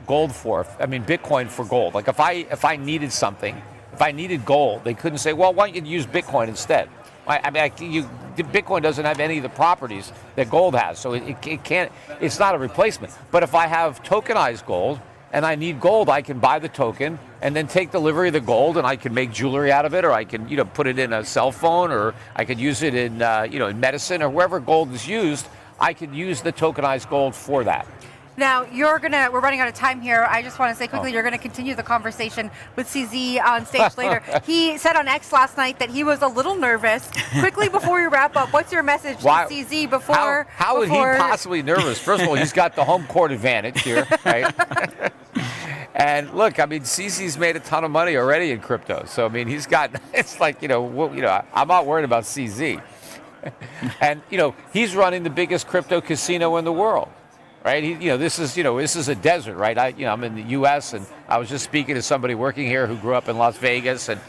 gold for. I mean, Bitcoin for gold. Like if I needed something, if I needed gold, they couldn't say, well, why don't you use Bitcoin instead? Bitcoin doesn't have any of the properties that gold has, so it can't. It's not a replacement. But if I have tokenized gold and I need gold, I can buy the token and then take delivery of the gold, and I can make jewelry out of it, or I can, put it in a cell phone, or I could use it in, in medicine, or wherever gold is used. I could use the tokenized gold for that. Now, we're running out of time here. I just want to say quickly, you're going to continue the conversation with CZ on stage later. He said on X last night that he was a little nervous. Quickly, before we wrap up, what's your message to CZ before? How would he possibly nervous? First of all, he's got the home court advantage here, right? And look, I mean, CZ's made a ton of money already in crypto. So, I mean, he's got, it's like, I'm not worried about CZ. And, he's running the biggest crypto casino in the world. Right, this is a desert, right? I'm in the U.S. and I was just speaking to somebody working here who grew up in Las Vegas, and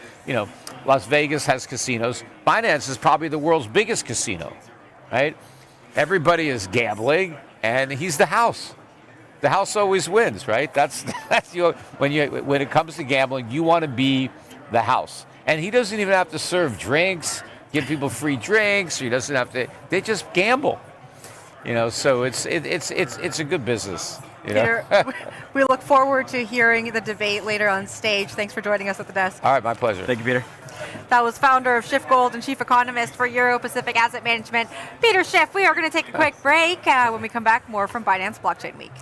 Las Vegas has casinos. Binance is probably the world's biggest casino, right? Everybody is gambling, and he's the house. The house always wins, right? That's when it comes to gambling, you want to be the house, and he doesn't even have to serve drinks, give people free drinks. He doesn't have to. They just gamble. So it's a good business. Peter, we look forward to hearing the debate later on stage. Thanks for joining us at the desk. All right, my pleasure. Thank you, Peter. That was founder of Schiff Gold and chief economist for Euro Pacific Asset Management, Peter Schiff. We are going to take a quick break. When we come back, more from Binance Blockchain Week.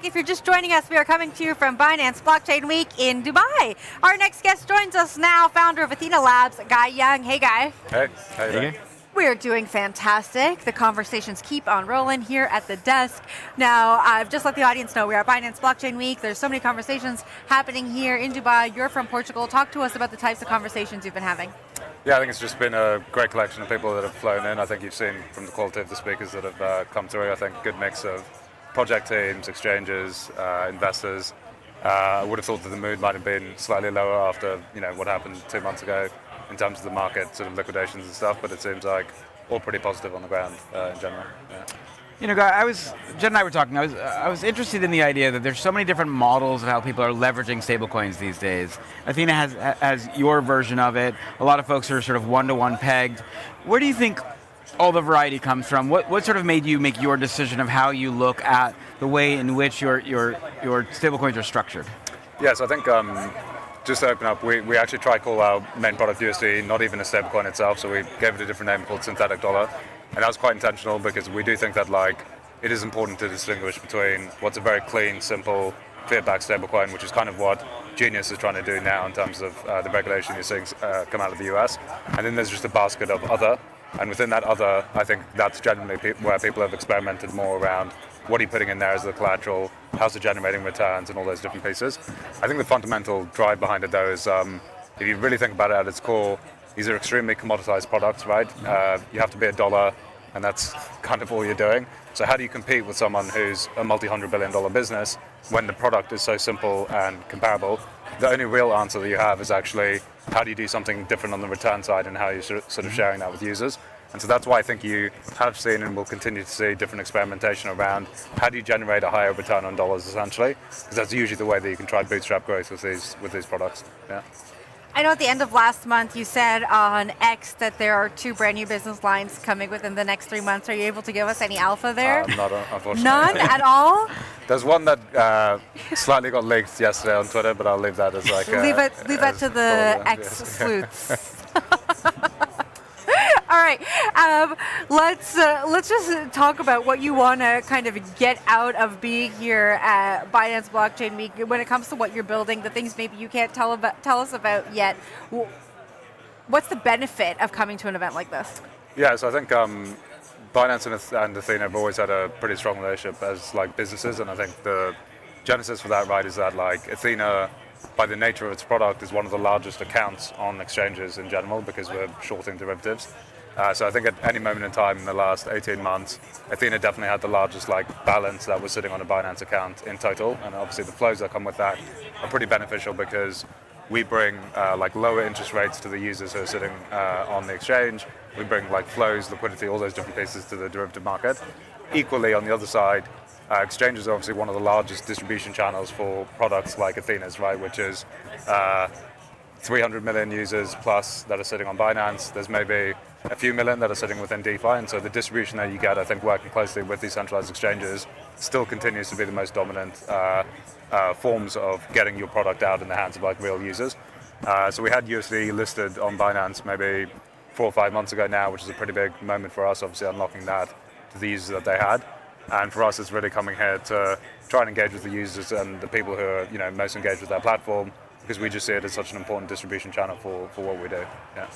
If you're just joining us, we are coming to you from Binance Blockchain Week in Dubai. Our next guest joins us now, founder of Athena Labs, Guy Young. Hey, Guy. Hey. How you doing? We are doing fantastic. The conversations keep on rolling here at the desk. Now, I've just let the audience know we are at Binance Blockchain Week. There's so many conversations happening here in Dubai. You're from Portugal. Talk to us about the types of conversations you've been having. Yeah, I think it's just been a great collection of people that have flown in. I think you've seen from the quality of the speakers that have come through. I think a good mix of project teams, exchanges, investors. I would have thought that the mood might have been slightly lower after what happened 2 months ago in terms of the market sort of liquidations and stuff, but it seems like all pretty positive on the ground in general. Yeah. Guy, Jen and I were talking. I was interested in the idea that there's so many different models of how people are leveraging stablecoins these days. Athena has your version of it. A lot of folks are sort of one-to-one pegged. Where do you think all the variety comes from? What sort of made you make your decision of how you look at the way in which your stablecoins are structured? Yes, I think just to open up, we actually tried to call our main product USD not even a stablecoin itself, so we gave it a different name called synthetic dollar, and that was quite intentional because we do think that it is important to distinguish between what's a very clean, simple fiat-backed stablecoin, which is kind of what Genius is trying to do now in terms of the regulation you're seeing come out of the US, and then there's just a basket of other. And within that other, I think that's generally where people have experimented more around what are you putting in there as the collateral, how's it generating returns, and all those different pieces. I think the fundamental drive behind it, though, is if you really think about it at its core, these are extremely commoditized products, right? You have to be $1, and that's kind of all you're doing. So how do you compete with someone who's a multi-$100 billion business when the product is so simple and comparable, the only real answer that you have is actually how do you do something different on the return side and how you're sort of sharing that with users. And so that's why I think you have seen and will continue to see different experimentation around how do you generate a higher return on dollars, essentially, because that's usually the way that you can try and bootstrap growth with these products. Yeah. I know at the end of last month you said on X that there are 2 brand new business lines coming within the next 3 months. Are you able to give us any alpha there? Not, unfortunately. None at all? There's one that slightly got leaked yesterday on Twitter, but I'll leave that as like... leave that to the X sleuths. All right, let's just talk about what you want to kind of get out of being here at Binance Blockchain Week when it comes to what you're building, the things maybe you can't tell us about yet. What's the benefit of coming to an event like this? Yeah, so I think Binance and Athena have always had a pretty strong relationship as like businesses, and I think the genesis for that, right, is that like Athena, by the nature of its product, is one of the largest accounts on exchanges in general because we're shorting derivatives. So I think at any moment in time in the last 18 months, Athena definitely had the largest like balance that was sitting on a Binance account in total, and obviously the flows that come with that are pretty beneficial because we bring like lower interest rates to the users who are sitting on the exchange. We bring like flows, liquidity, all those different pieces to the derivative market. Equally, on the other side, exchanges are obviously one of the largest distribution channels for products like Athena's, right, which is 300 million users plus that are sitting on Binance. There's maybe a few million that are sitting within DeFi, and so the distribution that you get, I think, working closely with these centralized exchanges still continues to be the most dominant forms of getting your product out in the hands of like real users. So we had USD listed on Binance maybe 4 or 5 months ago now, which is a pretty big moment for us, obviously unlocking that to the users that they had. And for us, it's really coming here to try and engage with the users and the people who are most engaged with their platform, because we just see it as such an important distribution channel for what we do. Yeah.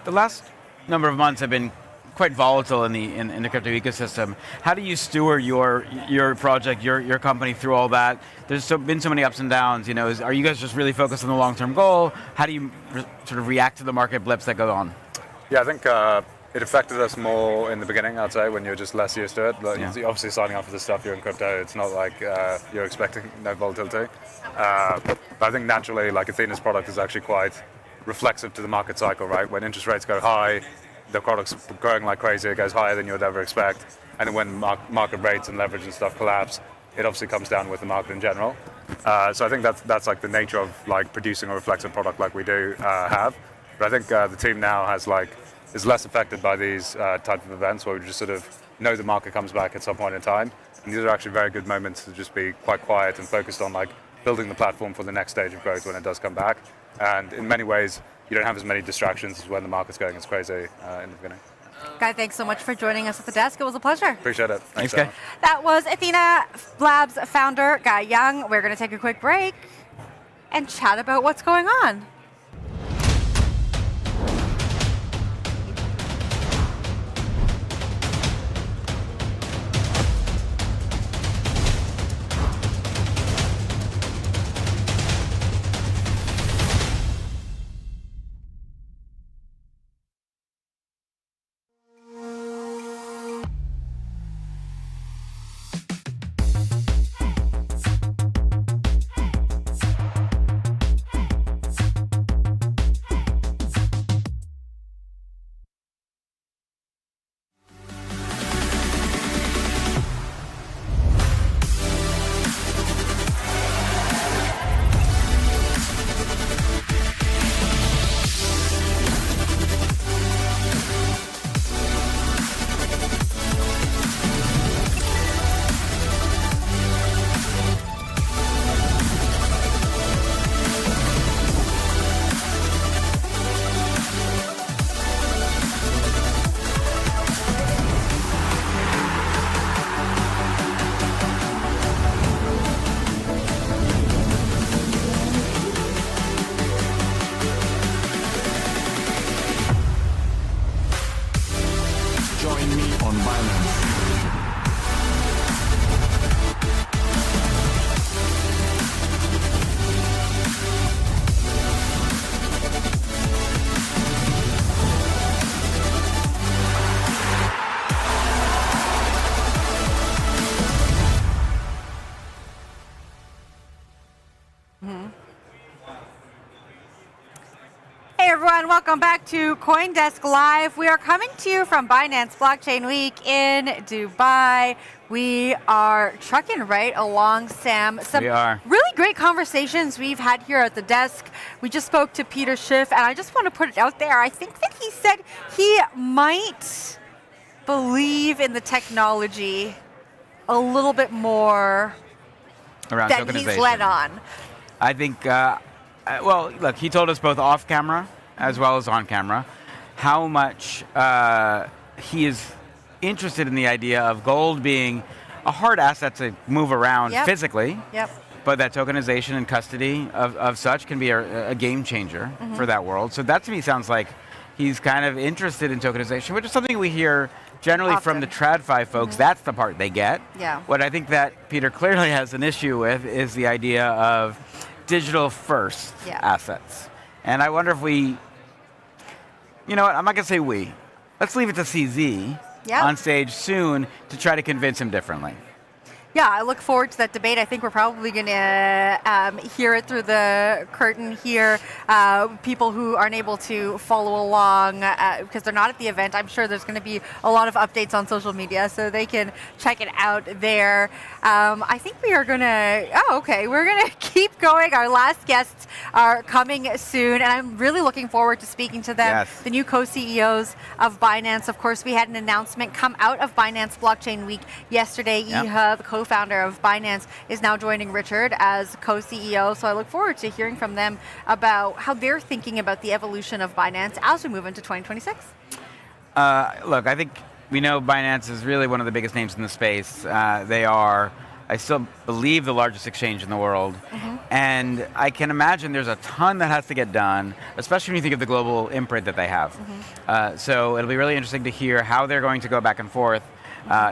The last number of months have been quite volatile in the crypto ecosystem. How do you steward your project, your company through all that? There's been so many ups and downs. Are you guys just really focused on the long-term goal? How do you sort of react to the market blips that go on? Yeah, I think it affected us more in the beginning, I'd say, when you're just less used to it. Like, obviously, signing up for this stuff, you're in crypto. It's not like you're expecting no volatility. But I think naturally, like Athena's product is actually quite reflexive to the market cycle, right? When interest rates go high, the product's growing like crazy. It goes higher than you would ever expect. And then when market rates and leverage and stuff collapse, it obviously comes down with the market in general. So I think that's like the nature of like producing a reflexive product like we do have. But I think the team now is less affected by these type of events where we just sort of know the market comes back at some point in time. And these are actually very good moments to just be quite quiet and focused on like building the platform for the next stage of growth when it does come back. And in many ways, you don't have as many distractions as when the market's going as crazy in the beginning. Guy, thanks so much for joining us at the desk. It was a pleasure. Appreciate it. Thanks Guy. That was Athena Labs founder, Guy Young. We're going to take a quick break and chat about what's going on. welcome back to CoinDesk Live. We are coming to you from Binance Blockchain Week in Dubai. We are trucking right along, Sam. Some we are. Really great conversations we've had here at the desk. We just spoke to Peter Schiff, and I just want to put it out there. I think that he said he might believe in the technology a little bit more around than tokenization. he's let on. I think, well, look, he told us both off camera as well as on camera how much he is interested in the idea of gold being a hard asset to move around physically, but that tokenization and custody of such can be a game changer for that world. So that to me sounds like he's kind of interested in tokenization, which is something we hear generally from the TradFi folks. That's the part they get. What I think that Peter clearly has an issue with is the idea of digital first assets. And I wonder if we, you know what, I'm not going to say we. Let's leave it to CZ on stage soon to try to convince him differently. Yeah, I look forward to that debate. I think we're probably going to hear it through the curtain here. People who aren't able to follow along because they're not at the event, I'm sure there's going to be a lot of updates on social media, so they can check it out there. I think we are going to, we're going to keep going. Our last guests are coming soon, and I'm really looking forward to speaking to them, the new co-CEOs of Binance. Of course, we had an announcement come out of Binance Blockchain Week yesterday. Iha, the co-founder of Binance, is now joining Richard as co-CEO. So I look forward to hearing from them about how they're thinking about the evolution of Binance as we move into 2026. Look, I think we know Binance is really one of the biggest names in the space. They are, I still believe, the largest exchange in the world. And I can imagine there's a ton that has to get done, especially when you think of the global imprint that they have. So it'll be really interesting to hear how they're going to go back and forth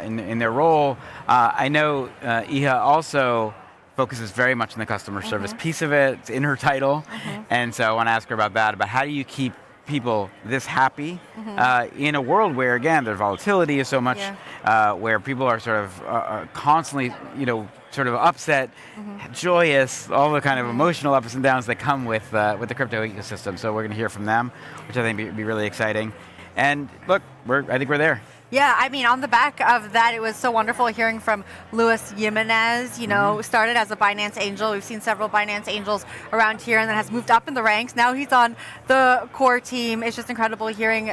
in their role. I know Iha also focuses very much on the customer service piece of it. It's in her title. And so I want to ask her about that, about how do you keep people this happy in a world where, again, their volatility is so much, where people are sort of constantly, sort of upset, joyous, all the kind of emotional ups and downs that come with the crypto ecosystem. So we're going to hear from them, which I think will be really exciting. And look, I think we're there. Yeah, I mean, on the back of that, it was so wonderful hearing from Luis Jimenez, started as a Binance Angel. We've seen several Binance Angels around here and then has moved up in the ranks. Now he's on the core team. It's just incredible hearing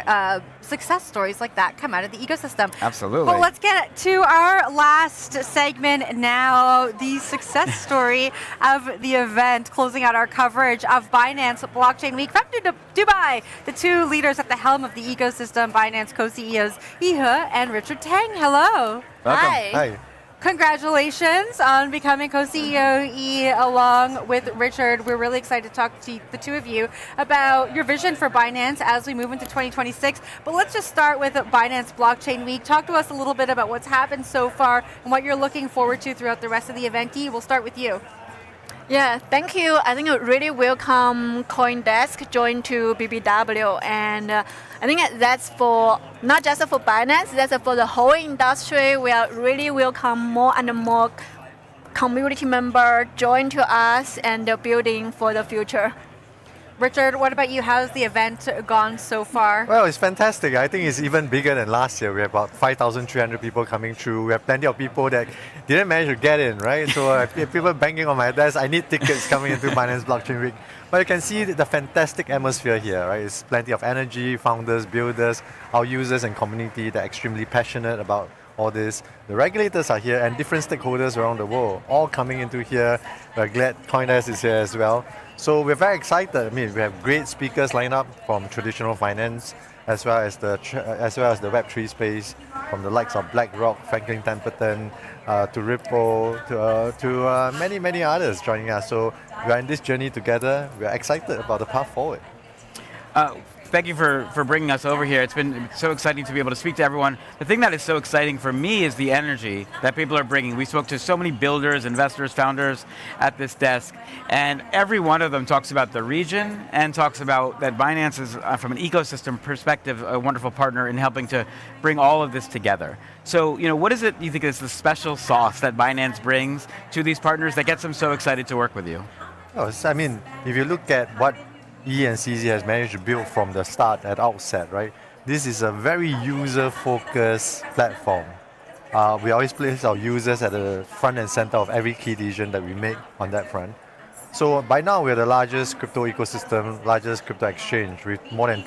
success stories like that come out of the ecosystem. Absolutely. But let's get to our last segment now, the success story of the event, closing out our coverage of Binance Blockchain Week from Dubai. The two leaders at the helm of the ecosystem, Binance co-CEOs, Iha and Richard Tang. Hello. Welcome. Hi. Congratulations on becoming co-CEO along with Richard. We're really excited to talk to the two of you about your vision for Binance as we move into 2026. But let's just start with Binance Blockchain Week. Talk to us a little bit about what's happened so far and what you're looking forward to throughout the rest of the event. Dee, we'll start with you. Yeah, thank you. I think I really welcome CoinDesk join to BBW, and I think that's for not just for Binance, that's for the whole industry. We are really welcome more and more community members join to us and building for the future. Richard, what about you? How's the event gone so far? Well, it's fantastic. I think it's even bigger than last year. We have about 5,300 people coming through. We have plenty of people that didn't manage to get in, right? So people banging on my desk, I need tickets coming into Binance Blockchain Week. But you can see the fantastic atmosphere here, right? It's plenty of energy, founders, builders, our users and community that are extremely passionate about all this. The regulators are here and different stakeholders around the world, all coming into here. We're glad CoinDesk is here as well. So we're very excited. I mean, we have great speakers lined up from traditional finance, as well as the Web3 space, from the likes of BlackRock, Franklin Templeton, to Ripple, to many others joining us. So we are in this journey together. We are excited about the path forward. Thank you for bringing us over here. It's been so exciting to be able to speak to everyone. The thing that is so exciting for me is the energy that people are bringing. We spoke to so many builders, investors, founders at this desk, and every one of them talks about the region and talks about that Binance is, from an ecosystem perspective, a wonderful partner in helping to bring all of this together. So, what is it you think is the special sauce that Binance brings to these partners that gets them so excited to work with you? I mean, if you look at what E and CZ has managed to build from the start at outset, right? This is a very user-focused platform. We always place our users at the front and center of every key decision that we make on that front. So by now we're the largest crypto ecosystem, largest crypto exchange with more than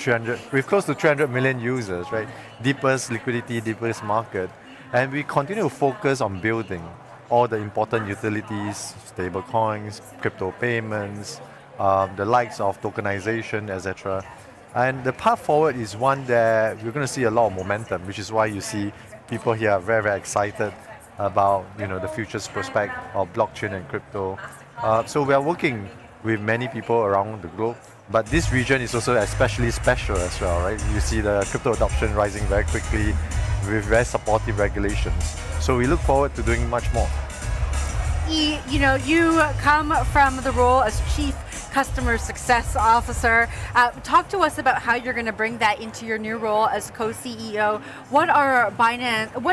with close to 300 million users, right? Deepest liquidity, deepest market. And we continue to focus on building all the important utilities, stable coins, crypto payments, the likes of tokenization, etc. And the path forward is one that we're going to see a lot of momentum, which is why you see people here are very, very excited about the future's prospect of blockchain and crypto. So we are working with many people around the globe, but this region is also especially special as well, right? You see the crypto adoption rising very quickly with very supportive regulations. So we look forward to doing much more. You come from the role as Chief Customer Success Officer. Talk to us about how you're going to bring that into your new role as co-CEO. What are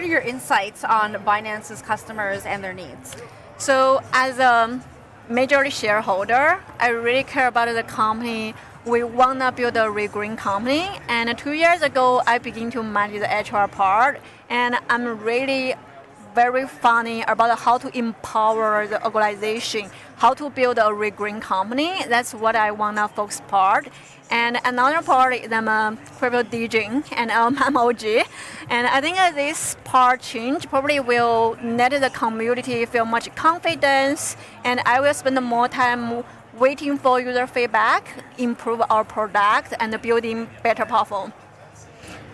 your insights on Binance's customers and their needs? So as a majority shareholder, I really care about the company. We want to build a real green company. And 2 years ago, I began to manage the HR part. And I'm really very funny about how to empower the organization, how to build a real green company. That's what I want to focus part. And another part is I'm a crypto DJ and I'm OG. And I think this part change probably will let the community feel much confidence. And I will spend more time waiting for user feedback, improve our product, and building better platform.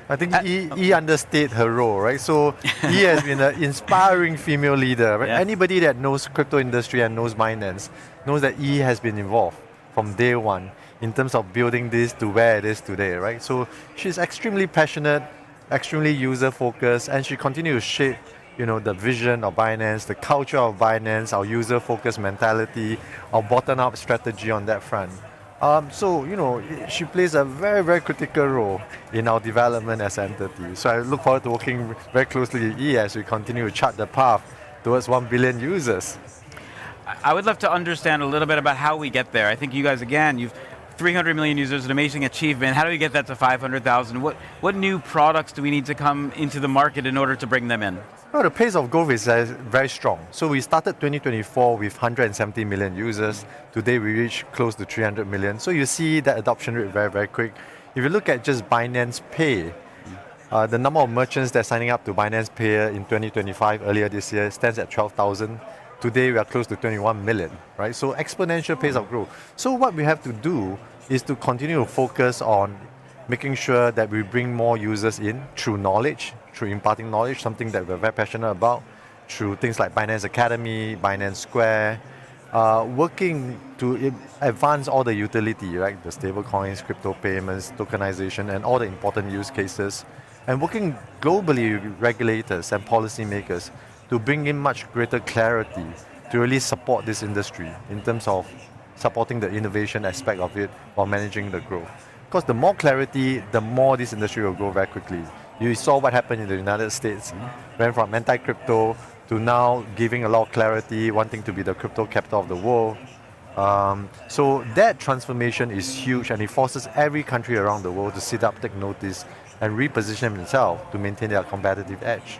I think E understated her role, right? So E has been an inspiring female leader. Right? Yeah. Anybody that knows crypto industry and knows Binance knows that E has been involved from day one in terms of building this to where it is today, right? So she's extremely passionate, extremely user-focused, and she continues to shape, the vision of Binance, the culture of Binance, our user-focused mentality, our bottom-up strategy on that front. She plays a very, very critical role in our development as an entity. So I look forward to working very closely with E as we continue to chart the path towards 1 billion users. I would love to understand a little bit about how we get there. I think you guys, again, you've 300 million users, an amazing achievement. How do we get that to 500,000? What new products do we need to come into the market in order to bring them in? Well, the pace of growth is very strong. So we started 2024 with 170 million users. Today we reached close to 300 million. So you see that adoption rate very, very quick. If you look at just Binance Pay, the number of merchants that are signing up to Binance Pay in 2025 earlier this year stands at 12,000. Today we are close to 21 million, right? So exponential pace of growth. So what we have to do is to continue to focus on making sure that we bring more users in through knowledge, through imparting knowledge, something that we're very passionate about, through things like Binance Academy, Binance Square, working to advance all the utility, right? The stable coins, crypto payments, tokenization, and all the important use cases, and working globally with regulators and policymakers to bring in much greater clarity to really support this industry in terms of supporting the innovation aspect of it while managing the growth. Because the more clarity, the more this industry will grow very quickly. You saw what happened in the United States. Went from anti-crypto to now giving a lot of clarity, wanting to be the crypto capital of the world. So that transformation is huge, and it forces every country around the world to sit up, take notice, and reposition themselves to maintain their competitive edge.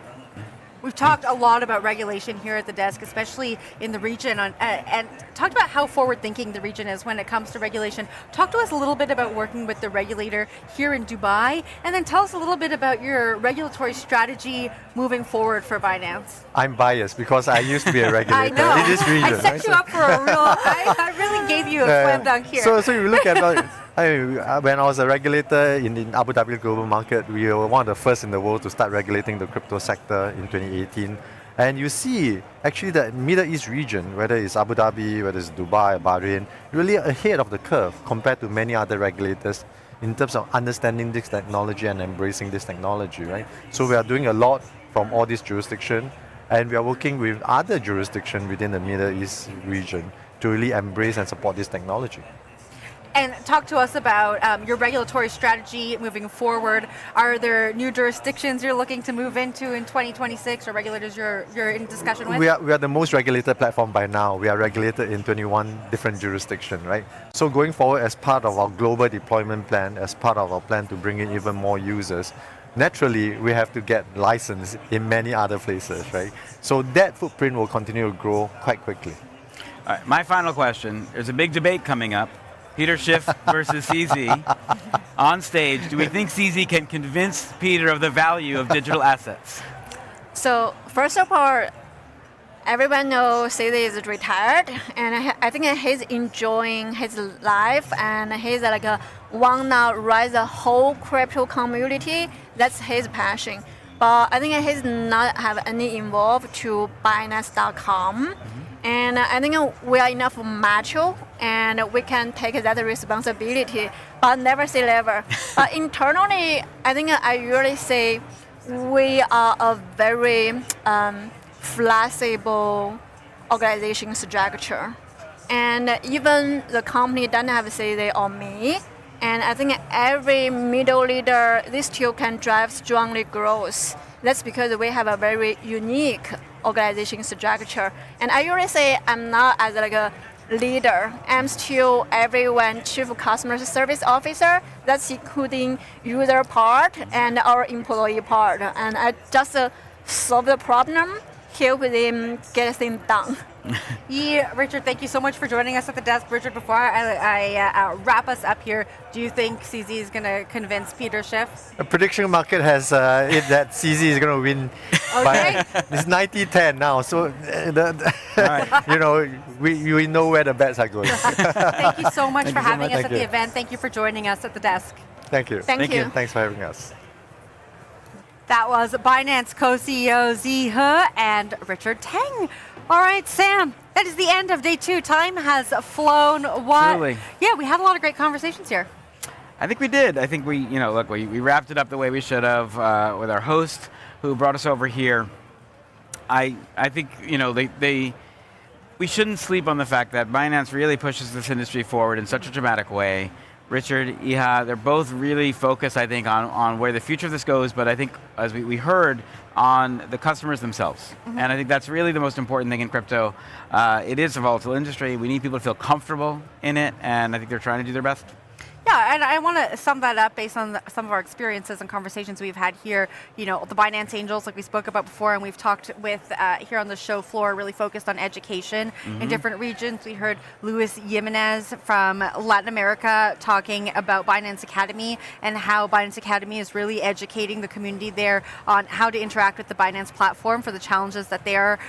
We've talked a lot about regulation here at the desk, especially in the region, and talked about how forward-thinking the region is when it comes to regulation. Talk to us a little bit about working with the regulator here in Dubai, and then tell us a little bit about your regulatory strategy moving forward for Binance. I'm biased because I used to be a regulator in this region. I set you up for a real, I really gave you a slam dunk here. So you look at when I was a regulator in Abu Dhabi global market, we were one of the first in the world to start regulating the crypto sector in 2018. And you see, actually, the Middle East region, whether it's Abu Dhabi, whether it's Dubai, Bahrain, really ahead of the curve compared to many other regulators in terms of understanding this technology and embracing this technology, right? So we are doing a lot from all these jurisdictions, and we are working with other jurisdictions within the Middle East region to really embrace and support this technology. And talk to us about your regulatory strategy moving forward. Are there new jurisdictions you're looking to move into in 2026, or regulators you're in discussion with? We are the most regulated platform by now. We are regulated in 21 different jurisdictions, right? So going forward, as part of our global deployment plan, as part of our plan to bring in even more users, naturally we have to get licensed in many other places, right? So that footprint will continue to grow quite quickly. All right, my final question. There's a big debate coming up. Peter Schiff versus CZ on stage. Do we think CZ can convince Peter of the value of digital assets? So first of all, everyone knows CZ is retired, and I think he's enjoying his life, and he's like wanna rise the whole crypto community. That's his passion. But I think he's not have any involved to Binance.com. And I think we are enough mature and we can take that responsibility, but never say never. But internally, I think I usually say we are a very flexible organization structure. And even the company doesn't have CZ or me. And I think every middle leader, these two can drive strongly growth. That's because we have a very unique organization structure. And I usually say I'm not as like a leader. I'm still everyone chief customer service officer. That's including user part and our employee part. And I just solve the problem, help them get things done. Richard, thank you so much for joining us at the desk. Richard, before I wrap us up here, do you think CZ is going to convince Peter Schiff? The prediction market has it that CZ is going to win. Okay. It's 90-10 now, so we know where the bets are going. Thank you so much for having us at the you. event. Thank you for joining us at the desk. Thank you. Thank you. Thanks for having us. That was Binance co-CEO Zhi He and Richard Teng. All right, Sam, that is the end of day 2. Time has flown. Truly. Yeah, we had a lot of great conversations here. I think we did. I think we wrapped it up the way we should have with our host who brought us over here. I think, we shouldn't sleep on the fact that Binance really pushes this industry forward in such a dramatic way. Richard, Iha, they're both really focused, I think, on where the future of this goes, but I think, as we heard, on the customers themselves. And I think that's really the most important thing in crypto. It is a volatile industry. We need people to feel comfortable in it, and I think they're trying to do their best. Yeah, and I want to sum that up based on some of our experiences and conversations we've had here. The Binance Angels, like we spoke about before, and we've talked with here on the show floor, really focused on education in different regions. We heard Luis Jimenez from Latin America talking about Binance Academy and how Binance Academy is really educating the community there on how to interact with the Binance platform for the challenges that they're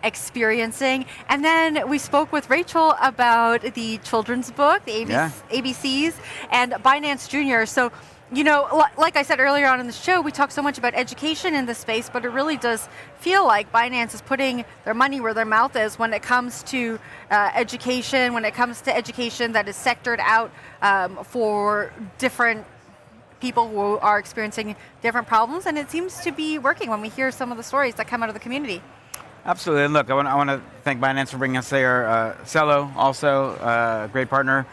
experiencing. And then we spoke with Rachel about the children's book, the ABCs, and Binance Junior. So, like I said earlier on in the show, we talk so much about education in this space, but it really does feel like Binance is putting their money where their mouth is when it comes to education, when it comes to education that is sectored out for different people who are experiencing different problems. And it seems to be working when we hear some of the stories that come out of the community. Absolutely. And look, I want to thank Binance for bringing us there. Cello, also a great partner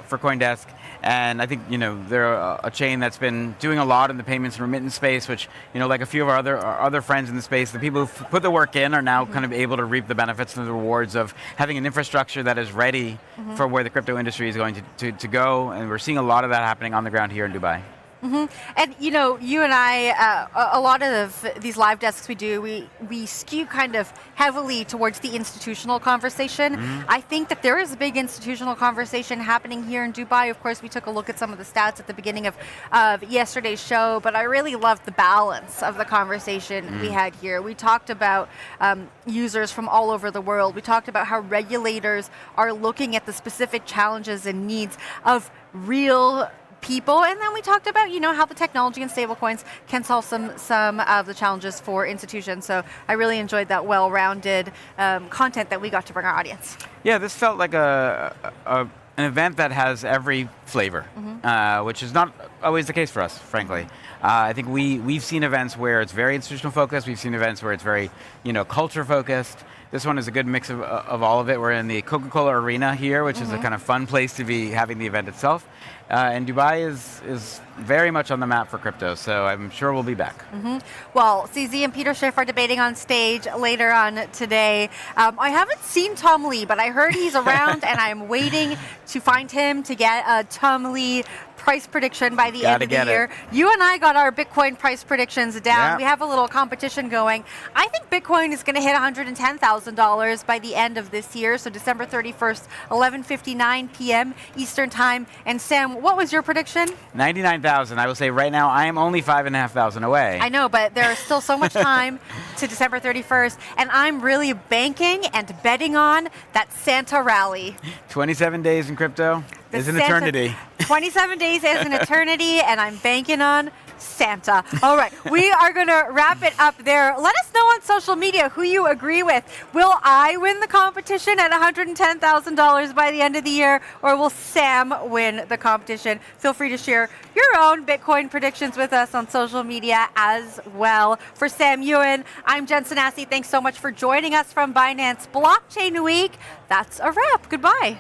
for CoinDesk. And I think, they're a chain that's been doing a lot in the payments and remittance space, which, like a few of our other friends in the space, the people who put the work in are now kind of able to reap the benefits and the rewards of having an infrastructure that is ready for where the crypto industry is going to go. And we're seeing a lot of that happening on the ground here in Dubai. And you and I, a lot of these live desks we do, we skew kind of heavily towards the institutional conversation. I think that there is a big institutional conversation happening here in Dubai. Of course, we took a look at some of the stats at the beginning of yesterday's show, but I really loved the balance of the conversation we had here. We talked about users from all over the world. We talked about how regulators are looking at the specific challenges and needs of real people, and then we talked about how the technology and stablecoins can solve some of the challenges for institutions. So I really enjoyed that well-rounded content that we got to bring our audience. Yeah, this felt like an event that has every flavor, which is not always the case for us, frankly. I think we've seen events where it's very institutional focused. We've seen events where it's very, culture focused. This one is a good mix of all of it. We're in the Coca-Cola Arena here, which is a kind of fun place to be having the event itself. And Dubai is very much on the map for crypto, so I'm sure we'll be back. Well, CZ and Peter Schiff are debating on stage later on today. I haven't seen Tom Lee, but I heard he's around, and I'm waiting to find him to get a Tom Lee price prediction by the end of the year. You and I got our Bitcoin price predictions down. Yeah. We have a little competition going. I think Bitcoin is going to hit $110,000 by the end of this year, so December 31st, 11:59 p.m. Eastern Time. And Sam, what was your prediction? 99,000. I will say right now, I am only 5,500 away. I know, but there is still so much time to December 31st, and I'm really banking and betting on that Santa rally. 27 days in crypto is an eternity. 27 days is an eternity, and I'm banking on Santa. All right, we are going to wrap it up there. Let us know on social media who you agree with. Will I win the competition at $110,000 by the end of the year, or will Sam win the competition? Feel free to share your own Bitcoin predictions with us on social media as well. For Sam Ewan, I'm Jen Sanasi. Thanks so much for joining us from Binance Blockchain Week. That's a wrap. Goodbye.